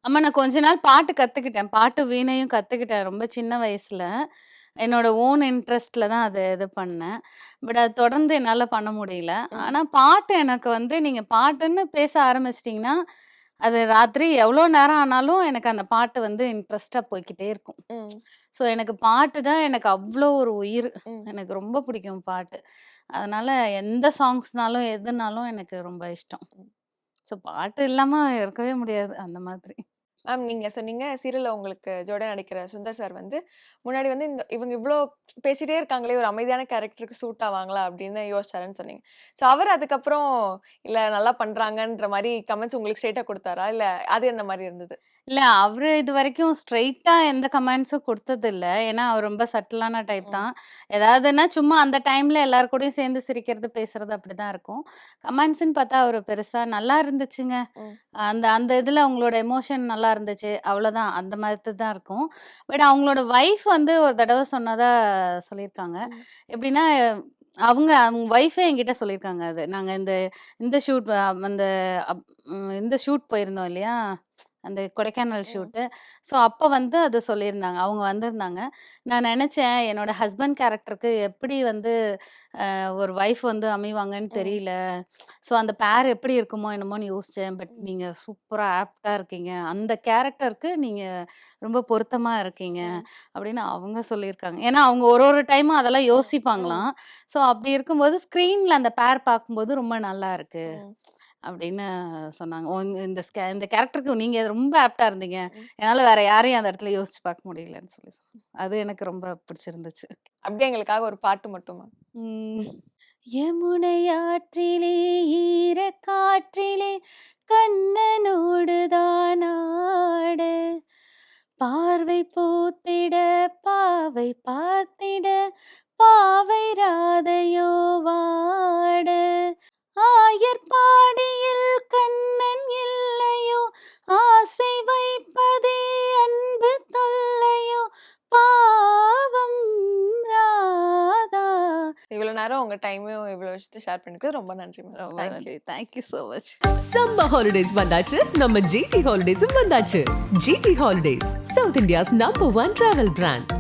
ஆமா நான் கொஞ்ச நாள் பாட்டு கத்துக்கிட்டேன். பாட்டு வீணையும் கத்துக்கிட்டேன் ரொம்ப சின்ன வயசுல. என்னோட ஓன் இன்ட்ரெஸ்ட்ல தான் அத இது பண்ணேன். பட் அது தொடர்ந்து என்னால பண்ண முடியல. ம். ஆனா பாட்டு எனக்கு வந்து நீங்க பாட்டுன்னு பேச ஆரம்பிச்சிட்டீங்கன்னா, அது ராத்திரி எவ்வளோ நேரம் ஆனாலும் எனக்கு அந்த பாட்டு வந்து இன்ட்ரெஸ்ட்டா போய்க்கிட்டே இருக்கும். ம். ஸோ எனக்கு பாட்டு தான் எனக்கு அவ்ளோ ஒரு உயிர். ம். எனக்கு ரொம்ப பிடிக்கும் பாட்டு. அதனால எந்த சாங்ஸ்னாலும், எதுனாலும் எனக்கு ரொம்ப இஷ்டம். ஸோ பாட்டு இல்லாம இருக்கவே முடியாது அந்த மாதிரி. மேம் நீங்க சொன்னீங்க சீரியல்ல உங்களுக்கு ஜோடியா நடிக்கிற சுந்தர் சார் வந்து முன்னாடி வந்து இவங்க இவ்ளோ பேசிட்டே இருக்காங்களே ஒரு அமைதியான கேரக்டருக்கு சூட் ஆவாங்களா அப்படின்னு யோசிச்சாருன்னு சொன்னீங்க. ஸோ அவர் அதுக்கப்புறம் இல்ல நல்லா பண்றாங்கன்ற மாரி கமெண்ட்ஸ் உங்களுக்கு ஸ்ட்ரெயிட்டா குடுத்தாரா? இல்ல அது எந்த மாரி இருந்தது? இல்ல அவரு இதுவரைக்கும் ஸ்ட்ரெயிட்டா எந்த கமெண்ட்ஸும் குடுத்ததில்ல. ஏன்னா, அவர் ரொம்ப சட்டிலான டைப் ம். தான். ஏதாவதுன்னா சும்மா அந்த டைம்ல எல்லார் கூடயும் சேர்ந்து சிரிக்கிறது, பேசுறது அப்படிதான் இருக்கும். கமெண்ட்ஸ்ன்னு பார்த்தா அவரு பெருசா நல்லா இருந்துச்சுங்க. ம். அந்த அந்த இதுல அவங்களோட எமோஷன் நல்லா இருந்துச்சு. அவ்வளோதான். அந்த மாதிரி தான் இருக்கும். பட் அவங்களோட வைஃப் வந்து ஒரு தடவ சொன்னதா சொல்லியிருக்காங்க. ம். எப்படின்னா, அவங்க அவங்க வைஃபே என்கிட்ட சொல்லியிருக்காங்க அது. நாங்க இந்த இந்த ஷூட் அந்த அப் இந்த ஷூட் போயிருந்தோம் இல்லையா? அந்த கொடைக்கானல் ம். ஷூட்டு. ஸோ அப்ப வந்து அது சொல்லியிருந்தாங்க. அவங்க வந்திருந்தாங்க. நான் நெனச்சேன், என்னோட ஹஸ்பண்ட் கேரக்டருக்கு எப்படி வந்து ஒரு வைஃப் வந்து அமைவாங்கன்னு ம். தெரியல. ஸோ அந்த பேர் எப்படி இருக்குமோ என்னமோன்னு யோசிச்சேன். பட் ம். நீங்க சூப்பரா ஆப்ட்டா இருக்கீங்க. அந்த கேரக்டருக்கு நீங்க ரொம்ப பொருத்தமா இருக்கீங்க. ம். அப்படின்னு அவங்க சொல்லியிருக்காங்க. ஏன்னா அவங்க ஒரு ஒரு டைமும் அதெல்லாம் ம். ம். யோசிப்பாங்களாம். ஸோ அப்படி இருக்கும்போது ஸ்க்ரீன்ல அந்த பேர் பார்க்கும்போது ரொம்ப நல்லா இருக்கு. ம். அப்படின்னு சொன்னாங்க. "ஓ இந்த கேரக்டருக்கு நீங்க ரொம்ப ஆப்ட்டா இருந்தீங்க. ம். என்னால வேற யாரையும் அந்த இடத்துல யோசிச்சு பார்க்க முடியலன்னு" சொல்லி சொன்னாங்க. அது எனக்கு ரொம்ப பிடிச்சிருந்துச்சு. அப்படியே எங்களுக்காக ஒரு பாட்டு மட்டுமா? ம். யமுனை ஆற்றிலே ஈரக்காற்றிலே கண்ணனோடு தான் ஆட பார்வை பூத்திட பாவை பார்த்திட பாவை ராதையோ வாட ஆயர்பாடியில் கண்ணன் இல்லையோ ஆசை வைப்பதே அன்பு தொல்லையோ பாவம் ராதா. இவ்வளோ நேரம் உங்க டைமையும் இவ்வளோ விஷயத்த ஷேர் பண்ணிக்கிறது ரொம்ப நன்றி மேம். ரொம்ப தேங்க் யூ. நன்றி. Thank you so much. Summer holidays வந்தாச்சு நம்ம ஜிடி ஹாலிடேஸும் வந்தாச்சு. GT holidays South India's number 1 travel brand.